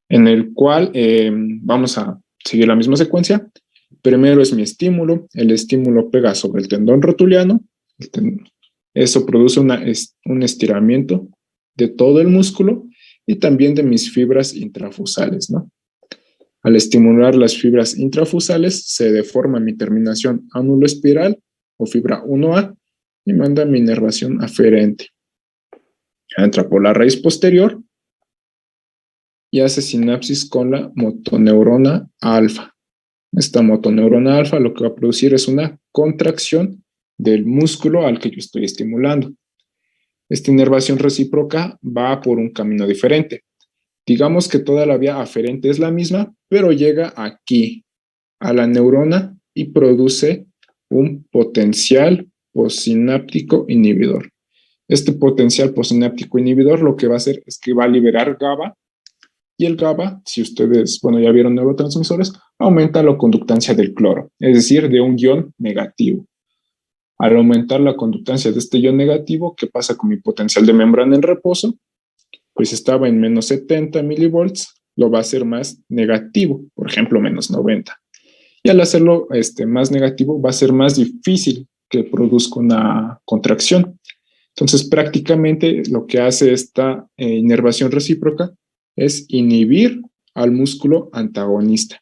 en el cual vamos a seguir la misma secuencia. Primero es mi estímulo, el estímulo pega sobre el tendón rotuliano, eso produce un estiramiento de todo el músculo y también de mis fibras intrafusales, ¿no? Al estimular las fibras intrafusales, se deforma mi terminación ánulo-espiral o fibra 1A y manda mi inervación aferente. Entra por la raíz posterior y hace sinapsis con la motoneurona alfa. Esta motoneurona alfa lo que va a producir es una contracción del músculo al que yo estoy estimulando. Esta inervación recíproca va por un camino diferente. Digamos que toda la vía aferente es la misma, pero llega aquí, a la neurona, y produce un potencial postsináptico inhibidor. Este potencial postsináptico inhibidor lo que va a hacer es que va a liberar GABA, y el GABA, si ustedes, ya vieron neurotransmisores, aumenta la conductancia del cloro, es decir, de un ion negativo. Al aumentar la conductancia de este ion negativo, ¿qué pasa con mi potencial de membrana en reposo? Pues estaba en menos 70 milivolts, lo va a hacer más negativo, por ejemplo, menos 90. Y al hacerlo más negativo, va a ser más difícil que produzca una contracción. Entonces, prácticamente lo que hace esta inervación recíproca es inhibir al músculo antagonista.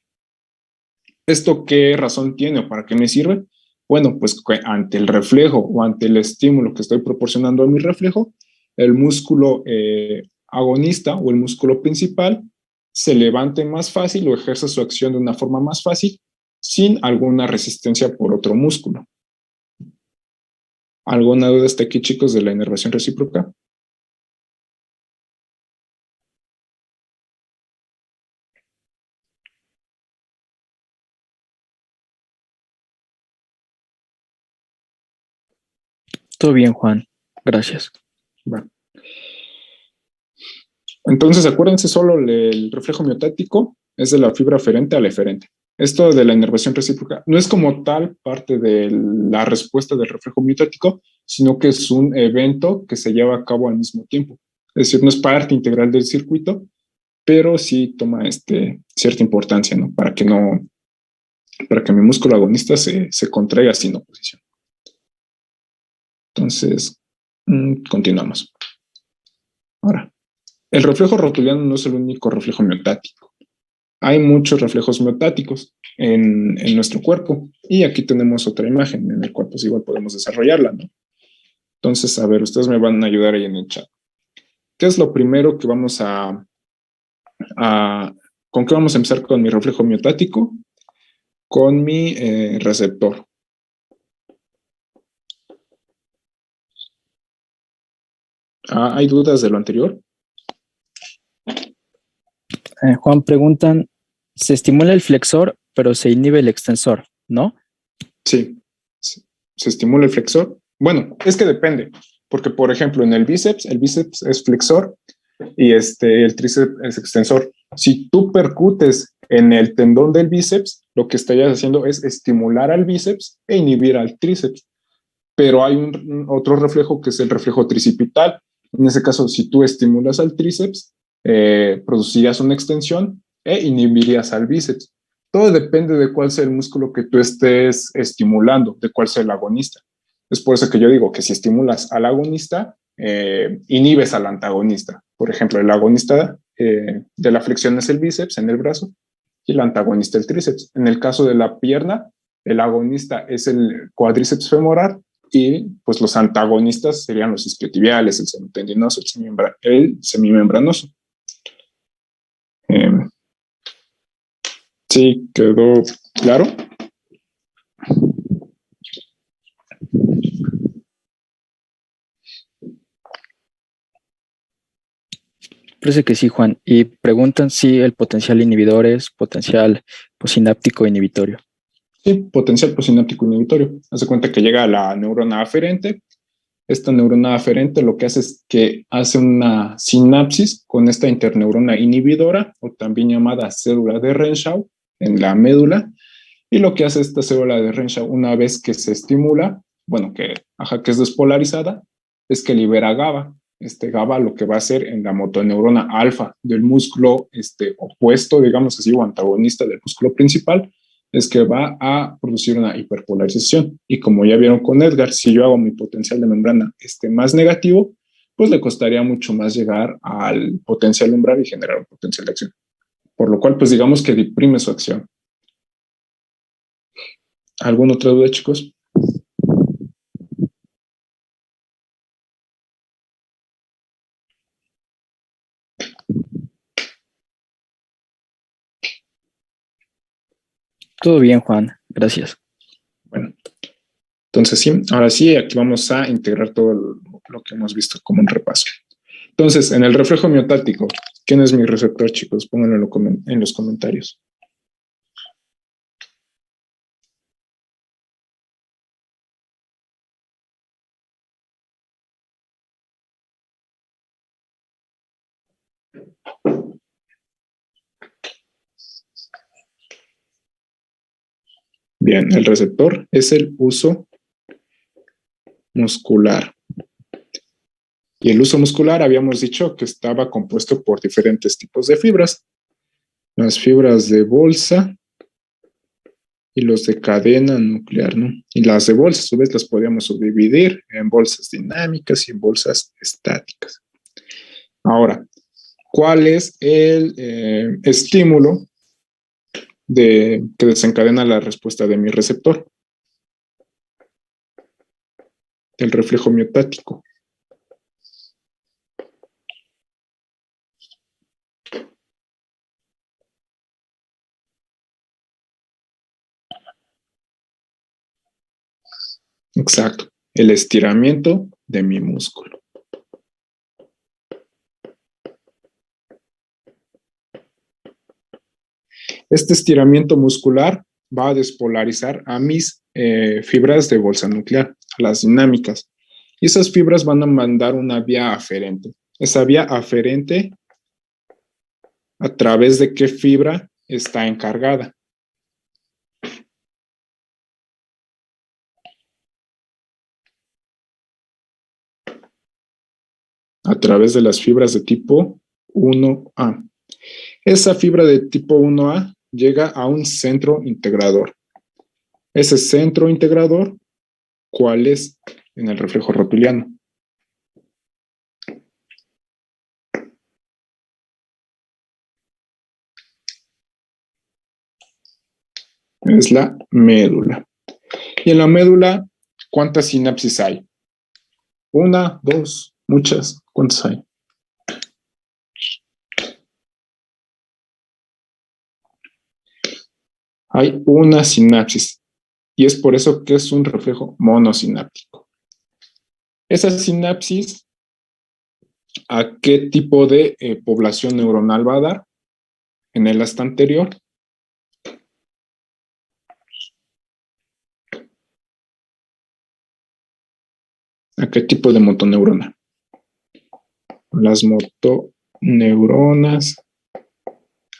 ¿Esto qué razón tiene o para qué me sirve? Bueno, pues ante el reflejo o ante el estímulo que estoy proporcionando a mi reflejo, el músculo agonista o el músculo principal se levante más fácil o ejerce su acción de una forma más fácil sin alguna resistencia por otro músculo. ¿Alguna duda hasta aquí, chicos, de la inervación recíproca? Todo bien, Juan. Gracias. Bueno. Entonces, acuérdense solo el reflejo miotático es de la fibra aferente al eferente. Esto de la inervación recíproca no es como tal parte de la respuesta del reflejo miotático, sino que es un evento que se lleva a cabo al mismo tiempo. Es decir, no es parte integral del circuito, pero sí toma cierta importancia, ¿no? Para que mi músculo agonista se contraiga sin oposición. Entonces, continuamos. Ahora, el reflejo rotuliano no es el único reflejo miotático. Hay muchos reflejos miotáticos en nuestro cuerpo. Y aquí tenemos otra imagen en la cual pues igual podemos desarrollarla, ¿no? Entonces, a ver, ustedes me van a ayudar ahí en el chat. ¿Qué es lo primero que vamos con qué vamos a empezar con mi reflejo miotático? Con mi receptor. ¿Hay dudas de lo anterior? Juan, preguntan, se estimula el flexor, pero se inhibe el extensor, ¿no? Sí, se estimula el flexor. Bueno, es que depende, porque por ejemplo en el bíceps es flexor y el tríceps es extensor. Si tú percutes en el tendón del bíceps, lo que estarías haciendo es estimular al bíceps e inhibir al tríceps. Pero hay otro reflejo que es el reflejo tricipital. En ese caso, si tú estimulas al tríceps, producirías una extensión e inhibirías al bíceps. Todo depende de cuál sea el músculo que tú estés estimulando, de cuál sea el agonista. Es por eso que yo digo que si estimulas al agonista, inhibes al antagonista. Por ejemplo, el agonista de la flexión es el bíceps en el brazo y el antagonista el tríceps. En el caso de la pierna, el agonista es el cuádriceps femoral y pues los antagonistas serían los isquiotibiales, el semitendinoso, el semimembranoso. ¿Sí quedó claro? Parece que sí, Juan. Y preguntan si el potencial inhibidor es potencial posináptico inhibitorio. Sí, potencial posináptico inhibitorio. Hace cuenta que llega a la neurona aferente. Esta neurona aferente lo que hace es que hace una sinapsis con esta interneurona inhibidora, o también llamada célula de Renshaw, en la médula. Y lo que hace esta célula de Renshaw una vez que se estimula, bueno, que es despolarizada, es que libera GABA. GABA lo que va a hacer en la motoneurona alfa del músculo opuesto, digamos así, o antagonista del músculo principal, es que va a producir una hiperpolarización. Y como ya vieron con Edgar, si yo hago mi potencial de membrana más negativo, pues le costaría mucho más llegar al potencial umbral y generar un potencial de acción. Por lo cual, pues digamos que deprime su acción. ¿Alguna otra duda, chicos? Todo bien, Juan. Gracias. Bueno, entonces sí, ahora sí, aquí vamos a integrar todo lo que hemos visto como un repaso. Entonces, en el reflejo miotático, ¿quién es mi receptor, chicos? Pónganlo en los comentarios. Bien, el receptor es el uso muscular. Y el uso muscular habíamos dicho que estaba compuesto por diferentes tipos de fibras. Las fibras de bolsa y los de cadena nuclear, ¿no? Y las de bolsa, a su vez, las podríamos subdividir en bolsas dinámicas y en bolsas estáticas. Ahora, ¿cuál es el estímulo que desencadena la respuesta de mi receptor? El reflejo miotático. Exacto, el estiramiento de mi músculo. Este estiramiento muscular va a despolarizar a mis fibras de bolsa nuclear, a las dinámicas. Y esas fibras van a mandar una vía aferente. Esa vía aferente, ¿a través de qué fibra está encargada? A través de las fibras de tipo 1A. Esa fibra de tipo 1A llega a un centro integrador. Ese centro integrador, ¿cuál es en el reflejo rotuliano? Es la médula. Y en la médula, ¿cuántas sinapsis hay? Una, dos, muchas. ¿Cuántas hay? Hay una sinapsis. Y es por eso que es un reflejo monosináptico. Esa sinapsis, ¿a qué tipo de población neuronal va a dar? En el asta anterior. ¿A qué tipo de motoneurona? Las motoneuronas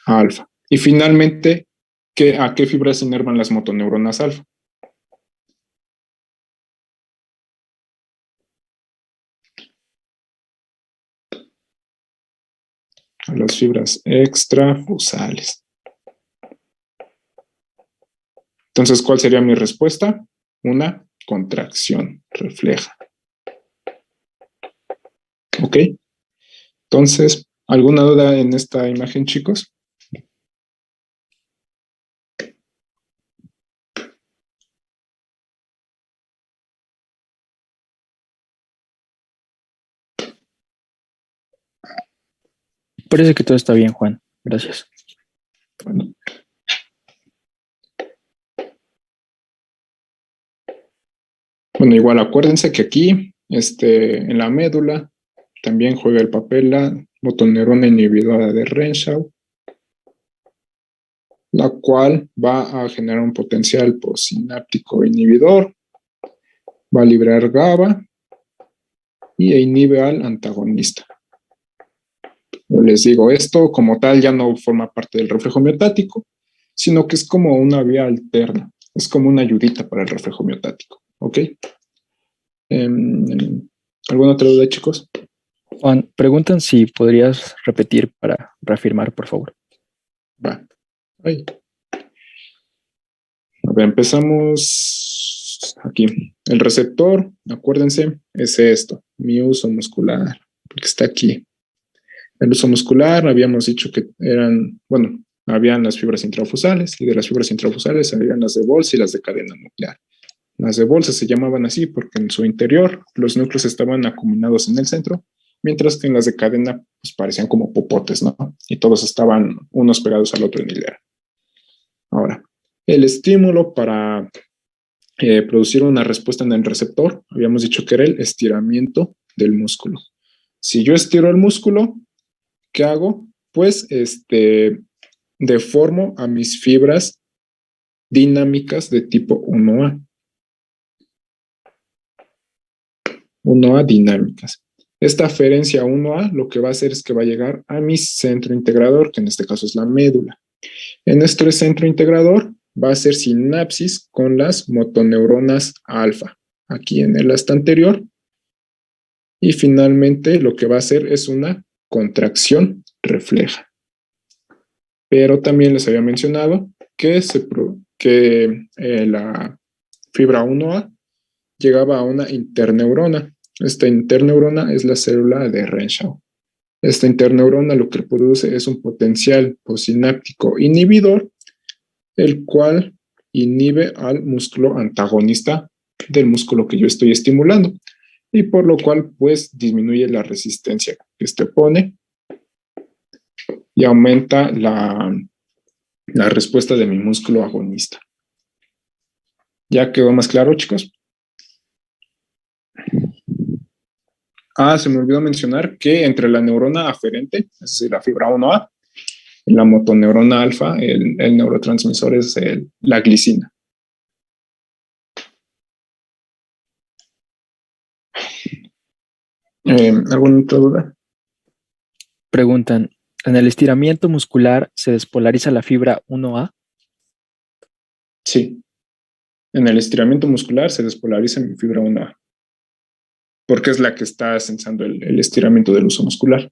alfa. Y finalmente, ¿a qué fibras se inervan las motoneuronas alfa? A las fibras extrafusales. Entonces, ¿cuál sería mi respuesta? Una contracción refleja. ¿Ok? Entonces, ¿alguna duda en esta imagen, chicos? Parece que todo está bien, Juan. Gracias. Bueno. Bueno, igual acuérdense que aquí, en la médula, también juega el papel la motoneurona inhibidora de Renshaw, la cual va a generar un potencial postsináptico inhibidor, va a liberar GABA y inhibe al antagonista. Yo les digo, esto como tal ya no forma parte del reflejo miotático, sino que es como una vía alterna, es como una ayudita para el reflejo miotático. ¿Ok? ¿Alguna otra duda, chicos? Juan, preguntan si podrías repetir para reafirmar, por favor. Va. Ay. A ver, empezamos aquí. El receptor, acuérdense, es esto, mi uso muscular, porque está aquí. El uso muscular, habíamos dicho que habían las fibras intrafusales, y de las fibras intrafusales habían las de bolsa y las de cadena nuclear. Las de bolsa se llamaban así porque en su interior los núcleos estaban acuminados en el centro, mientras que en las de cadena pues parecían como popotes, ¿no? Y todos estaban unos pegados al otro en hilera. Ahora, el estímulo para producir una respuesta en el receptor, habíamos dicho que era el estiramiento del músculo. Si yo estiro el músculo, ¿qué hago? Pues deformo a mis fibras dinámicas de tipo 1A. 1A dinámicas. Esta aferencia 1A lo que va a hacer es que va a llegar a mi centro integrador, que en este caso es la médula. En este centro integrador va a hacer sinapsis con las motoneuronas alfa, aquí en el asta anterior. Y finalmente lo que va a hacer es una contracción refleja. Pero también les había mencionado que que la fibra 1A llegaba a una interneurona. Esta interneurona es la célula de Renshaw. Esta interneurona lo que produce es un potencial posináptico inhibidor, el cual inhibe al músculo antagonista del músculo que yo estoy estimulando, y por lo cual pues disminuye la resistencia que este opone y aumenta la respuesta de mi músculo agonista. ¿Ya quedó más claro, chicos? Se me olvidó mencionar que entre la neurona aferente, es decir, la fibra 1A, y la motoneurona alfa, el neurotransmisor es la glicina. ¿Alguna otra duda? Preguntan, ¿en el estiramiento muscular se despolariza la fibra 1A? Sí. En el estiramiento muscular se despolariza mi fibra 1A, porque es la que está sensando el estiramiento del uso muscular.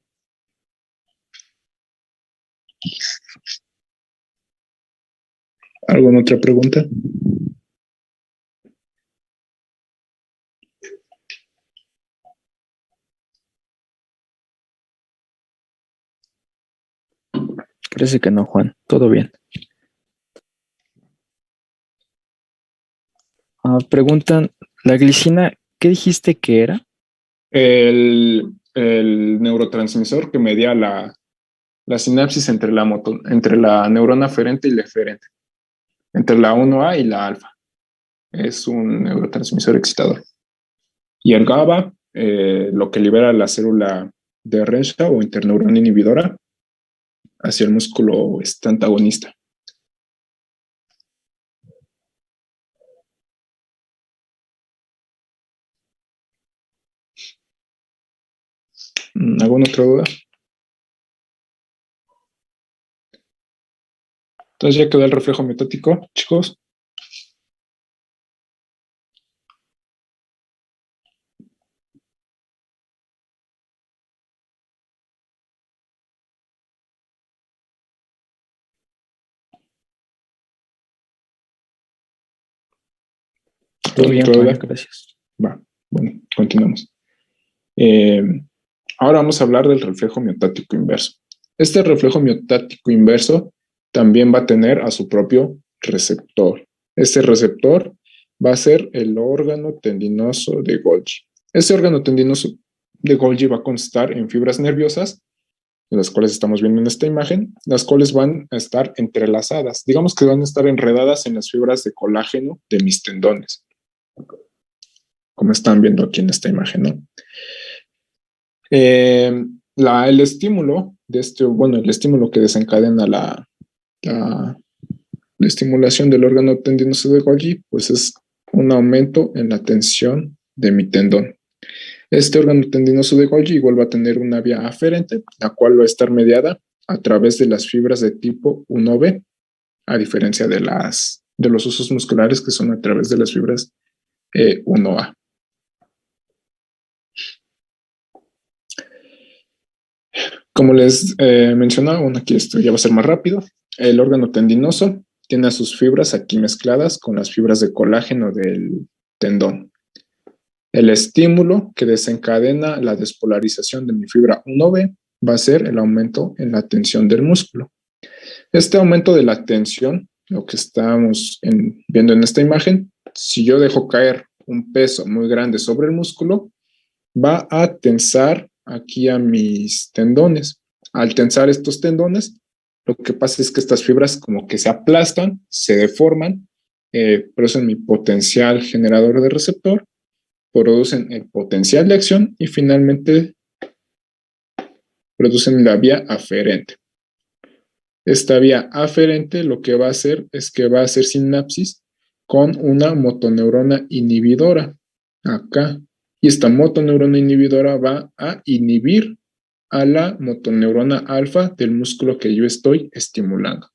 ¿Alguna otra pregunta? Parece que no, Juan. Todo bien. Preguntan, ¿la glicina qué dijiste que era? El neurotransmisor que medía la sinapsis entre la neurona aferente y la eferente, entre la 1A y la alfa. Es un neurotransmisor excitador. Y el GABA, lo que libera la célula de Renshaw o interneurona inhibidora hacia el músculo antagonista. ¿Alguna otra duda? Entonces ya quedó el reflejo miotótico, chicos. Todo bien, Juan, gracias. Va, bueno, continuamos. Ahora vamos a hablar del reflejo miotático inverso. Este reflejo miotático inverso también va a tener a su propio receptor. Este receptor va a ser el órgano tendinoso de Golgi. Este órgano tendinoso de Golgi va a constar en fibras nerviosas, las cuales estamos viendo en esta imagen, las cuales van a estar entrelazadas. Digamos que van a estar enredadas en las fibras de colágeno de mis tendones, como están viendo aquí en esta imagen, ¿no? El estímulo de el estímulo que desencadena la estimulación del órgano tendinoso de Golgi, pues es un aumento en la tensión de mi tendón. Este órgano tendinoso de Golgi igual va a tener una vía aferente, la cual va a estar mediada a través de las fibras de tipo 1B, a diferencia de los usos musculares que son a través de las fibras 1A. Como les mencionaba, aquí esto ya va a ser más rápido. El órgano tendinoso tiene a sus fibras aquí mezcladas con las fibras de colágeno del tendón. El estímulo que desencadena la despolarización de mi fibra 1B va a ser el aumento en la tensión del músculo. Este aumento de la tensión, lo que estamos viendo en esta imagen, si yo dejo caer un peso muy grande sobre el músculo, va a tensar aquí a mis tendones. Al tensar estos tendones, lo que pasa es que estas fibras como que se aplastan, se deforman, producen mi potencial generador de receptor, producen el potencial de acción y finalmente producen la vía aferente. Esta vía aferente lo que va a hacer es que va a hacer sinapsis con una motoneurona inhibidora acá. Y esta motoneurona inhibidora va a inhibir a la motoneurona alfa del músculo que yo estoy estimulando.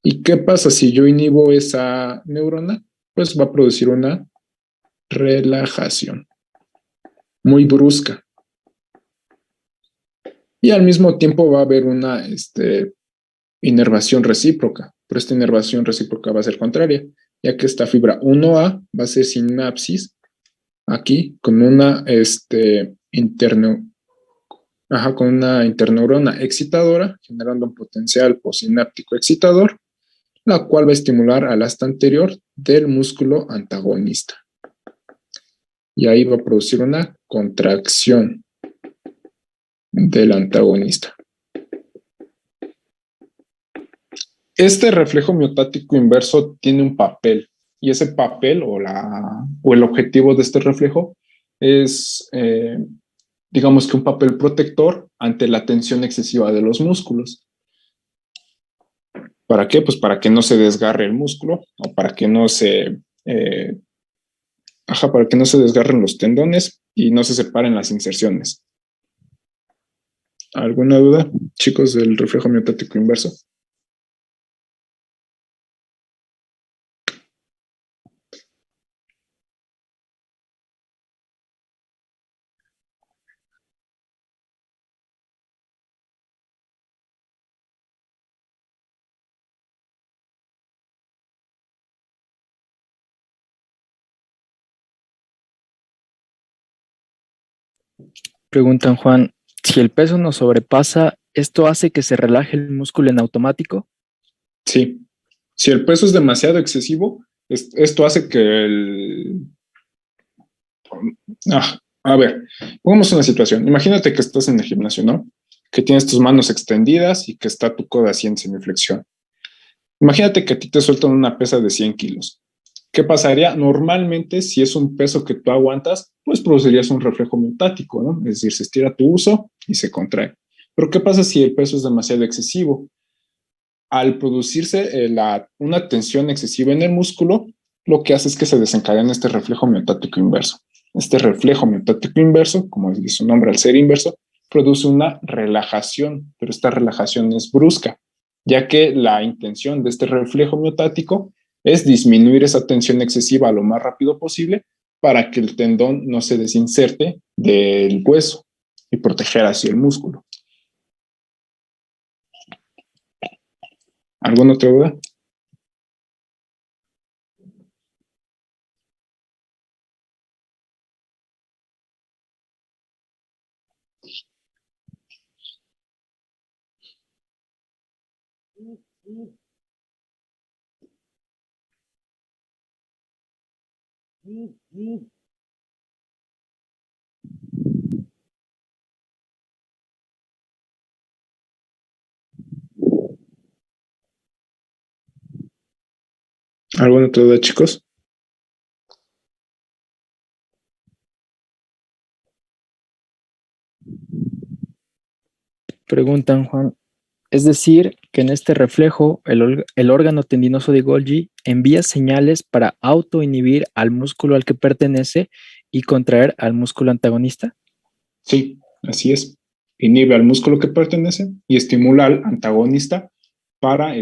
¿Y qué pasa si yo inhibo esa neurona? Pues va a producir una relajación muy brusca. Y al mismo tiempo va a haber una inervación recíproca. pero esta inervación recíproca va a ser contraria, ya que esta fibra 1A va a ser sinapsis aquí con una con una interneurona excitadora, generando un potencial posináptico excitador, la cual va a estimular al asta anterior del músculo antagonista. Y ahí va a producir una contracción del antagonista. Este reflejo miotático inverso tiene un papel, y ese papel o el objetivo de este reflejo es, digamos que un papel protector ante la tensión excesiva de los músculos. ¿Para qué? Pues para que no se desgarre el músculo o para que no se, para que no se desgarren los tendones y no se separen las inserciones. ¿Alguna duda, chicos, del reflejo miotático inverso? Preguntan, Juan, si el peso nos sobrepasa, ¿esto hace que se relaje el músculo en automático? Sí. Si el peso es demasiado excesivo, esto hace que a ver, pongamos una situación. Imagínate que estás en el gimnasio, ¿no? Que tienes tus manos extendidas y que está tu codo así en semiflexión. Imagínate que a ti te sueltan una pesa de 100 kilos. ¿Qué pasaría? Normalmente, si es un peso que tú aguantas, pues producirías un reflejo miotático, ¿no? Es decir, se estira tu uso y se contrae. Pero ¿qué pasa si el peso es demasiado excesivo? Al producirse una tensión excesiva en el músculo, lo que hace es que se desencadena este reflejo miotático inverso. Este reflejo miotático inverso, como dice su nombre al ser inverso, produce una relajación, pero esta relajación es brusca, ya que la intención de este reflejo miotático es disminuir esa tensión excesiva lo más rápido posible para que el tendón no se desinserte del hueso y proteger así el músculo. ¿Alguna otra duda? ¿Alguna otra duda, chicos? Preguntan, Juan, es decir, que en este reflejo el órgano tendinoso de Golgi envía señales para autoinhibir al músculo al que pertenece y contraer al músculo antagonista. Sí, así es. Inhibe al músculo que pertenece y estimula al antagonista para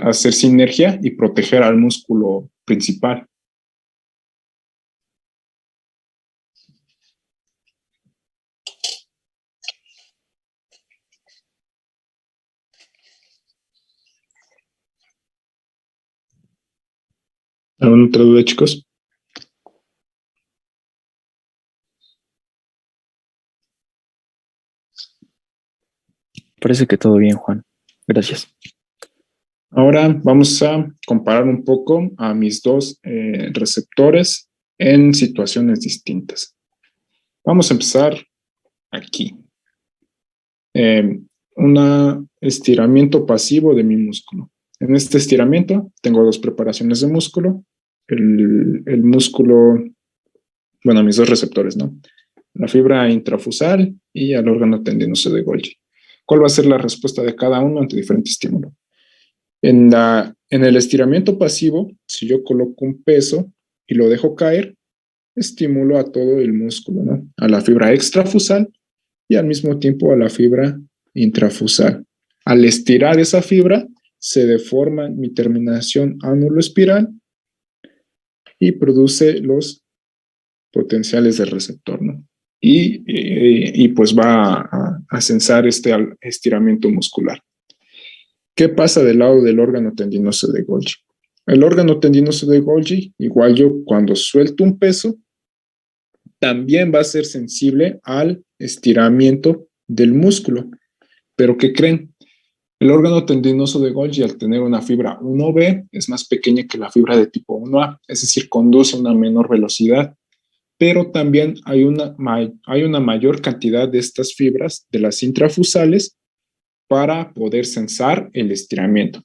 hacer sinergia y proteger al músculo principal. ¿Alguna otra duda, chicos? Parece que todo bien, Juan. Gracias. Ahora vamos a comparar un poco a mis dos receptores en situaciones distintas. Vamos a empezar aquí. Un estiramiento pasivo de mi músculo. En este estiramiento tengo dos preparaciones de músculo. El músculo, bueno, mis dos receptores, ¿no? La fibra intrafusal y al órgano tendinoso de Golgi. ¿Cuál va a ser la respuesta de cada uno ante diferente estímulo? En el estiramiento pasivo, si yo coloco un peso y lo dejo caer, estimulo a todo el músculo, ¿no? A la fibra extrafusal y al mismo tiempo a la fibra intrafusal. Al estirar esa fibra, se deforma mi terminación ánulo-espiral y produce los potenciales del receptor, ¿no? Y pues va a censar este estiramiento muscular. ¿Qué pasa del lado del órgano tendinoso de Golgi? El órgano tendinoso de Golgi, igual yo cuando suelto un peso, también va a ser sensible al estiramiento del músculo. Pero ¿qué creen? El órgano tendinoso de Golgi, al tener una fibra 1B, es más pequeña que la fibra de tipo 1A, es decir, conduce a una menor velocidad, pero también hay una mayor cantidad de estas fibras, de las intrafusales, para poder sensar el estiramiento.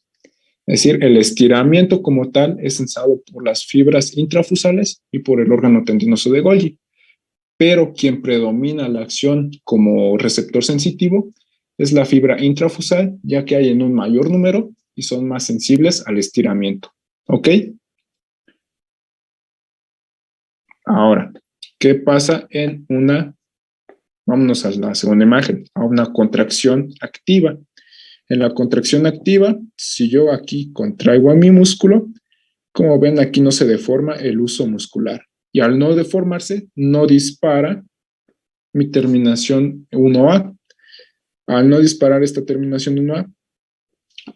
Es decir, el estiramiento como tal es sensado por las fibras intrafusales y por el órgano tendinoso de Golgi, pero quien predomina la acción como receptor sensitivo es la fibra intrafusal, ya que hay en un mayor número y son más sensibles al estiramiento. ¿Ok? Ahora, ¿qué pasa en vámonos a la segunda imagen, a una contracción activa? En la contracción activa, si yo aquí contraigo a mi músculo, como ven, aquí no se deforma el uso muscular. Y al no deformarse, no dispara mi terminación 1A. Al no disparar esta terminación 1A,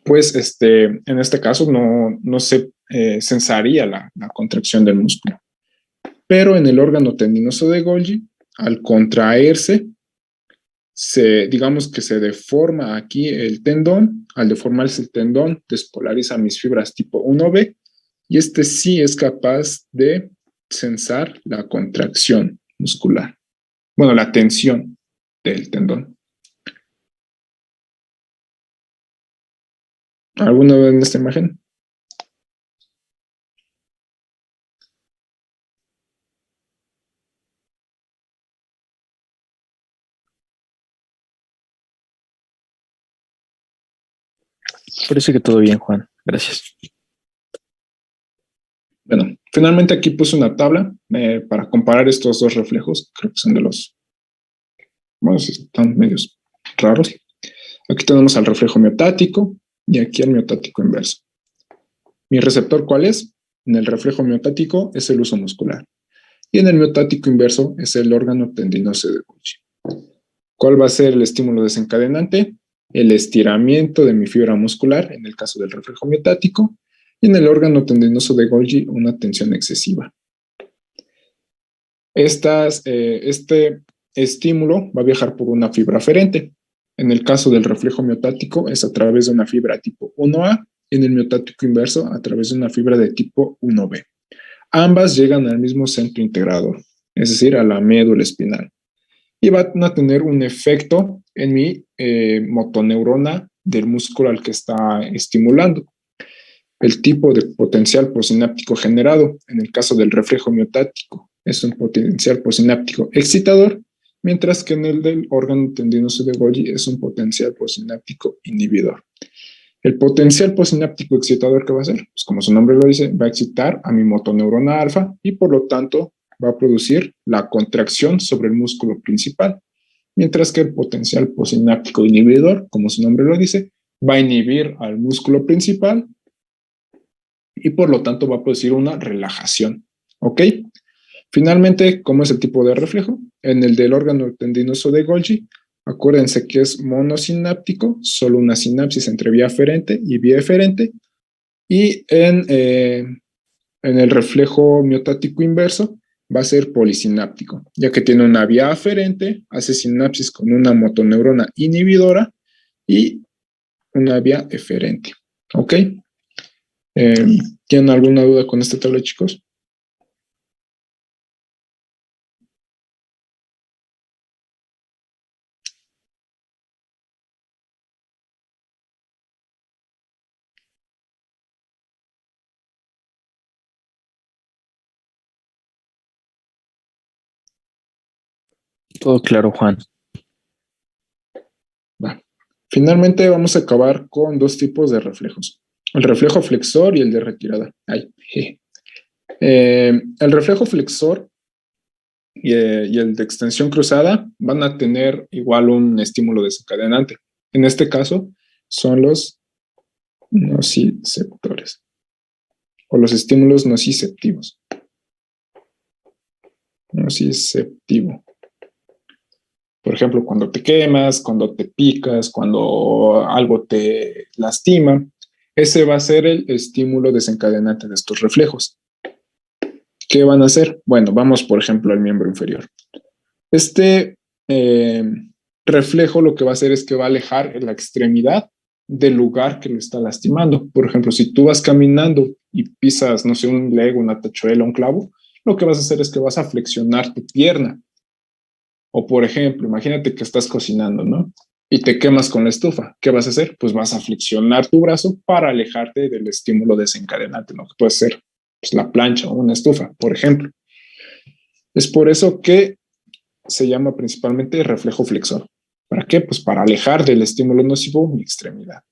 pues en este caso no se sensaría la contracción del músculo. Pero en el órgano tendinoso de Golgi, al contraerse, digamos que se deforma aquí el tendón. Al deformarse el tendón, despolariza mis fibras tipo 1B y sí es capaz de sensar la contracción muscular. Bueno, la tensión del tendón. ¿Alguna vez en esta imagen? Parece que todo bien, Juan. Gracias. Bueno, finalmente aquí puse una tabla para comparar estos dos reflejos. Creo que son bueno, están medios raros. Aquí tenemos al reflejo miotático y aquí al miotático inverso. ¿Mi receptor cuál es? En el reflejo miotático es el uso muscular y en el miotático inverso es el órgano tendinoso de Golgi. ¿Cuál va a ser el estímulo desencadenante? El estiramiento de mi fibra muscular, en el caso del reflejo miotático, y en el órgano tendinoso de Golgi, una tensión excesiva. Este estímulo va a viajar por una fibra aferente. En el caso del reflejo miotático es a través de una fibra tipo 1A, y en el miotático inverso a través de una fibra de tipo 1B. Ambas llegan al mismo centro integrador, es decir, a la médula espinal, y van a tener un efecto en mi motoneurona del músculo al que está estimulando. El tipo de potencial posináptico generado, en el caso del reflejo miotático, es un potencial posináptico excitador, mientras que en el del órgano tendinoso de Golgi es un potencial posináptico inhibidor. El potencial posináptico excitador, ¿qué va a hacer? Pues como su nombre lo dice, va a excitar a mi motoneurona alfa y por lo tanto va a producir la contracción sobre el músculo principal, mientras que el potencial posináptico inhibidor, como su nombre lo dice, va a inhibir al músculo principal y por lo tanto va a producir una relajación. ¿Ok? Finalmente, ¿cómo es el tipo de reflejo? En el del órgano tendinoso de Golgi, acuérdense que es monosináptico, solo una sinapsis entre vía aferente y vía eferente. Y en el reflejo miotático inverso va a ser polisináptico, ya que tiene una vía aferente, hace sinapsis con una motoneurona inhibidora y una vía eferente. ¿Ok? ¿Tienen alguna duda con esta tabla, chicos? Todo claro, Juan. Va. Finalmente vamos a acabar con dos tipos de reflejos. El reflejo flexor y el de retirada. El reflejo flexor y el de extensión cruzada van a tener igual un estímulo desencadenante. En este caso son los nociceptores o los estímulos nociceptivos. Nociceptivo. Por ejemplo, cuando te quemas, cuando te picas, cuando algo te lastima, ese va a ser el estímulo desencadenante de estos reflejos. ¿Qué van a hacer? Bueno, vamos por ejemplo al miembro inferior. Este reflejo lo que va a hacer es que va a alejar la extremidad del lugar que lo está lastimando. Por ejemplo, si tú vas caminando y pisas, no sé, un lego, una tachuela, un clavo, lo que vas a hacer es que vas a flexionar tu pierna. O por ejemplo, imagínate que estás cocinando, ¿no? Y te quemas con la estufa. ¿Qué vas a hacer? Pues vas a flexionar tu brazo para alejarte del estímulo desencadenante, ¿no? Que puede ser pues, la plancha o una estufa, por ejemplo. Es por eso que se llama principalmente reflejo flexor. ¿Para qué? Pues para alejar del estímulo nocivo mi extremidad.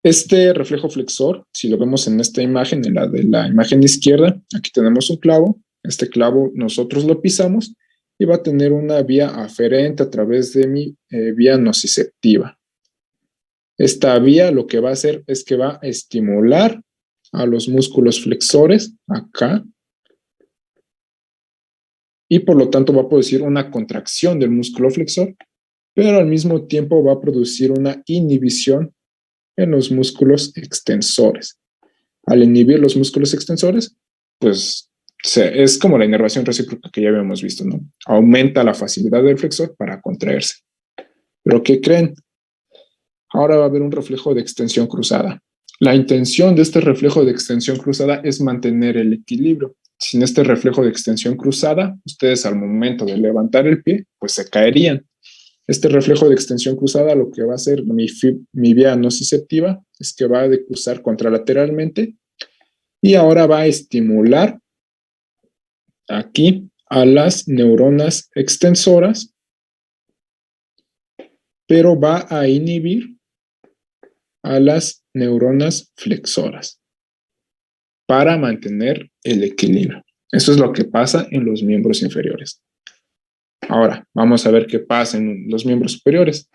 Este reflejo flexor, si lo vemos en esta imagen, en la de la imagen izquierda, aquí tenemos un clavo. Este clavo nosotros lo pisamos y va a tener una vía aferente a través de mi vía nociceptiva. Esta vía lo que va a hacer es que va a estimular a los músculos flexores acá y por lo tanto va a producir una contracción del músculo flexor, pero al mismo tiempo va a producir una inhibición en los músculos extensores. Al inhibir los músculos extensores, pues es como la inervación recíproca que ya habíamos visto, ¿no? Aumenta la facilidad del flexor para contraerse. ¿Pero qué creen? Ahora va a haber un reflejo de extensión cruzada. La intención de este reflejo de extensión cruzada es mantener el equilibrio. Sin este reflejo de extensión cruzada, ustedes al momento de levantar el pie, pues se caerían. Este reflejo de extensión cruzada lo que va a hacer mi vía nociceptiva es que va a decusar contralateralmente y ahora va a estimular aquí a las neuronas extensoras, pero va a inhibir a las neuronas flexoras para mantener el equilibrio. Eso es lo que pasa en los miembros inferiores. Ahora, vamos a ver qué pasa en los miembros superiores.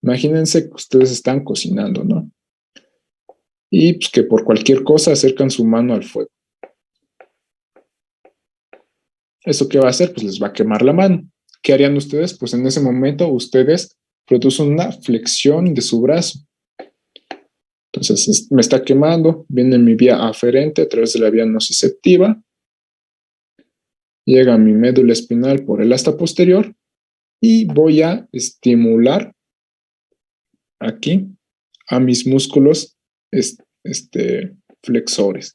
Imagínense que ustedes están cocinando, ¿no? Y pues, que por cualquier cosa acercan su mano al fuego. ¿Eso qué va a hacer? Pues les va a quemar la mano. ¿Qué harían ustedes? Pues en ese momento ustedes producen una flexión de su brazo. Entonces me está quemando, viene mi vía aferente a través de la vía nociceptiva, llega a mi médula espinal por el asta posterior y voy a estimular aquí a mis músculos flexores.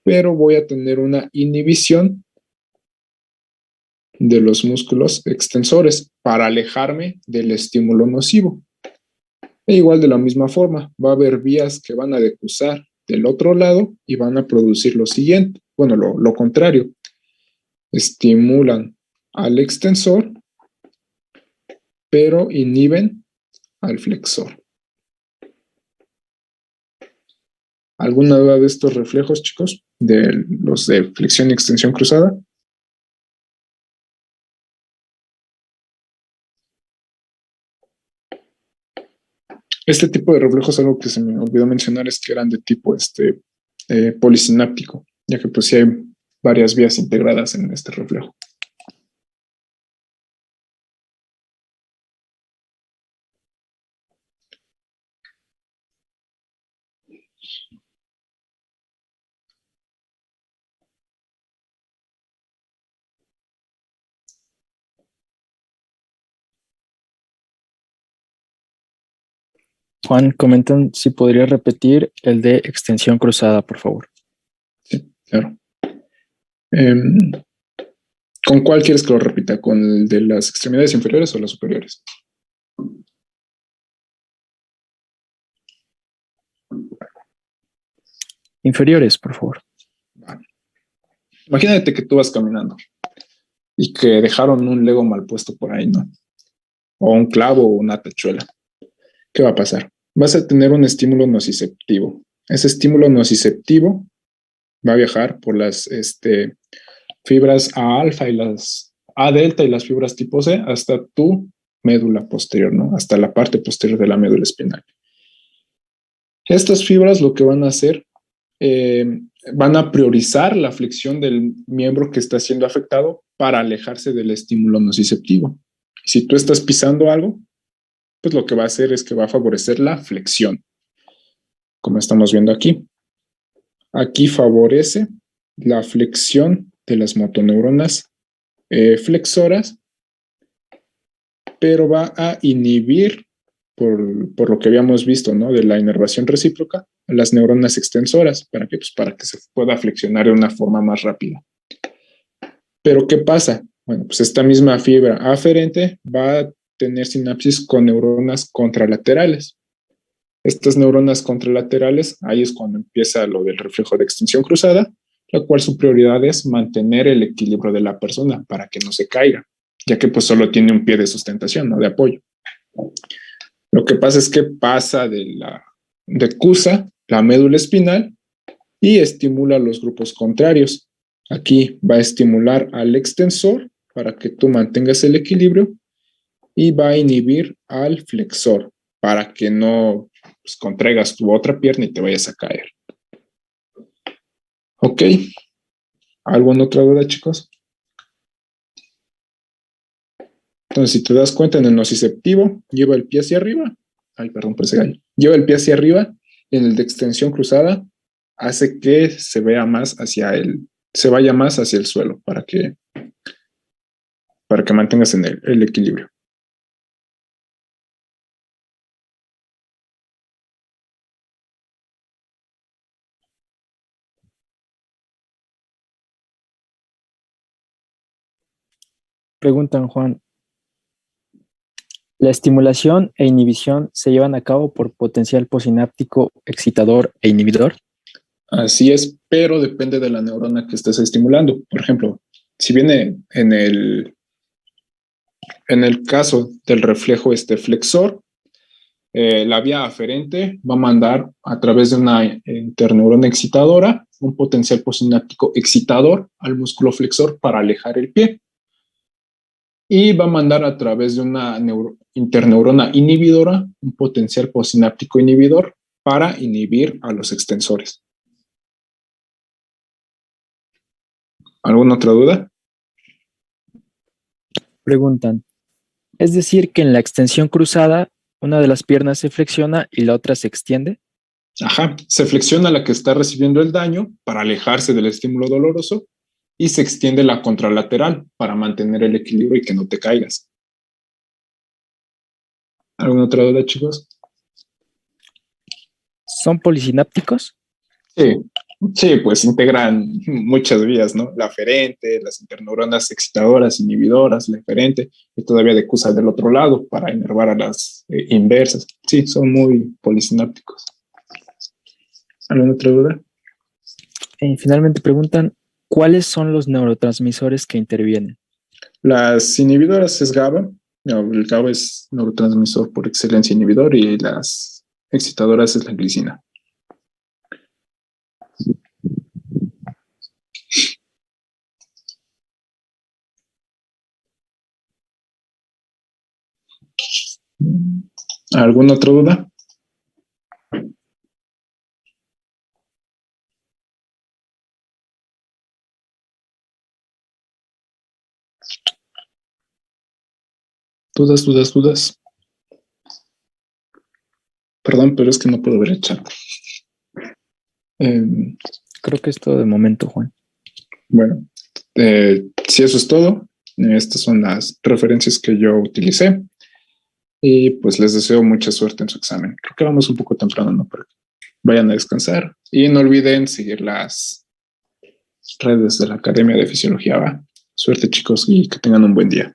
Pero voy a tener una inhibición de los músculos extensores para alejarme del estímulo nocivo. E igual de la misma forma, va a haber vías que van a decusar del otro lado y van a producir lo siguiente, bueno, lo contrario. Estimulan al extensor, pero inhiben al flexor. ¿Alguna duda de estos reflejos, chicos? De los de flexión y extensión cruzada. Este tipo de reflejos, algo que se me olvidó mencionar, es que eran de tipo polisináptico, ya que pues sí hay varias vías integradas en este reflejo. Juan, comentan si podría repetir el de extensión cruzada, por favor. Sí, claro. ¿Con cuál quieres que lo repita? ¿Con el de las extremidades inferiores o las superiores? Inferiores, por favor. Vale. Imagínate que tú vas caminando y que dejaron un lego mal puesto por ahí, ¿no? O un clavo o una tachuela. ¿Qué va a pasar? Vas a tener un estímulo nociceptivo. Ese estímulo nociceptivo va a viajar por las fibras A alfa y las A delta y las fibras tipo C hasta tu médula posterior, ¿no? Hasta la parte posterior de la médula espinal. Estas fibras lo que van a hacer van a priorizar la flexión del miembro que está siendo afectado para alejarse del estímulo nociceptivo. Si tú estás pisando algo, pues lo que va a hacer es que va a favorecer la flexión, como estamos viendo aquí. Aquí favorece la flexión de las motoneuronas flexoras, pero va a inhibir, por lo que habíamos visto, ¿no? De la inervación recíproca, las neuronas extensoras. ¿Para qué? Pues para que se pueda flexionar de una forma más rápida. Pero ¿qué pasa? Bueno, pues esta misma fibra aferente va a tener sinapsis con neuronas contralaterales. Estas neuronas contralaterales, ahí es cuando empieza lo del reflejo de extensión cruzada, la cual su prioridad es mantener el equilibrio de la persona para que no se caiga, ya que pues solo tiene un pie de sustentación, no de apoyo. Lo que pasa es que pasa de CUSA, la médula espinal, y estimula los grupos contrarios. Aquí va a estimular al extensor para que tú mantengas el equilibrio y va a inhibir al flexor para que no pues, contraigas tu otra pierna y te vayas a caer. ¿Ok? ¿Alguna otra duda, chicos? Entonces, si te das cuenta, en el nociceptivo, lleva el pie hacia arriba. Ay, perdón por ese gallo. Lleva el pie hacia arriba. En el de extensión cruzada, hace que se vaya más hacia el suelo para que mantengas en el equilibrio. Preguntan, Juan, ¿la estimulación e inhibición se llevan a cabo por potencial posináptico excitador e inhibidor? Así es, pero depende de la neurona que estés estimulando. Por ejemplo, si viene en el caso del reflejo flexor, la vía aferente va a mandar a través de una interneurona excitadora un potencial posináptico excitador al músculo flexor para alejar el pie. Y va a mandar a través de una interneurona inhibidora un potencial posináptico inhibidor para inhibir a los extensores. ¿Alguna otra duda? Preguntan, ¿es decir que en la extensión cruzada una de las piernas se flexiona y la otra se extiende? Ajá, se flexiona la que está recibiendo el daño para alejarse del estímulo doloroso y se extiende la contralateral para mantener el equilibrio y que no te caigas. ¿Alguna otra duda, chicos? ¿Son polisinápticos? Sí, pues integran muchas vías, ¿no? La aferente, las interneuronas excitadoras, inhibidoras, la eferente, y todavía decusa del otro lado para inervar a las inversas. Sí, son muy polisinápticos. ¿Alguna otra duda? Finalmente preguntan, ¿cuáles son los neurotransmisores que intervienen? Las inhibidoras es GABA. El GABA es neurotransmisor por excelencia inhibidor y las excitadoras es la glicina. ¿Alguna otra duda? Dudas. Perdón, pero es que no puedo ver el chat. Creo que es todo de momento, Juan. Bueno, si eso es todo, estas son las referencias que yo utilicé y pues les deseo mucha suerte en su examen. Creo que vamos un poco temprano, ¿no? Pero vayan a descansar y no olviden seguir las redes de la Academia de Fisiología. ¿Va? Suerte, chicos, y que tengan un buen día.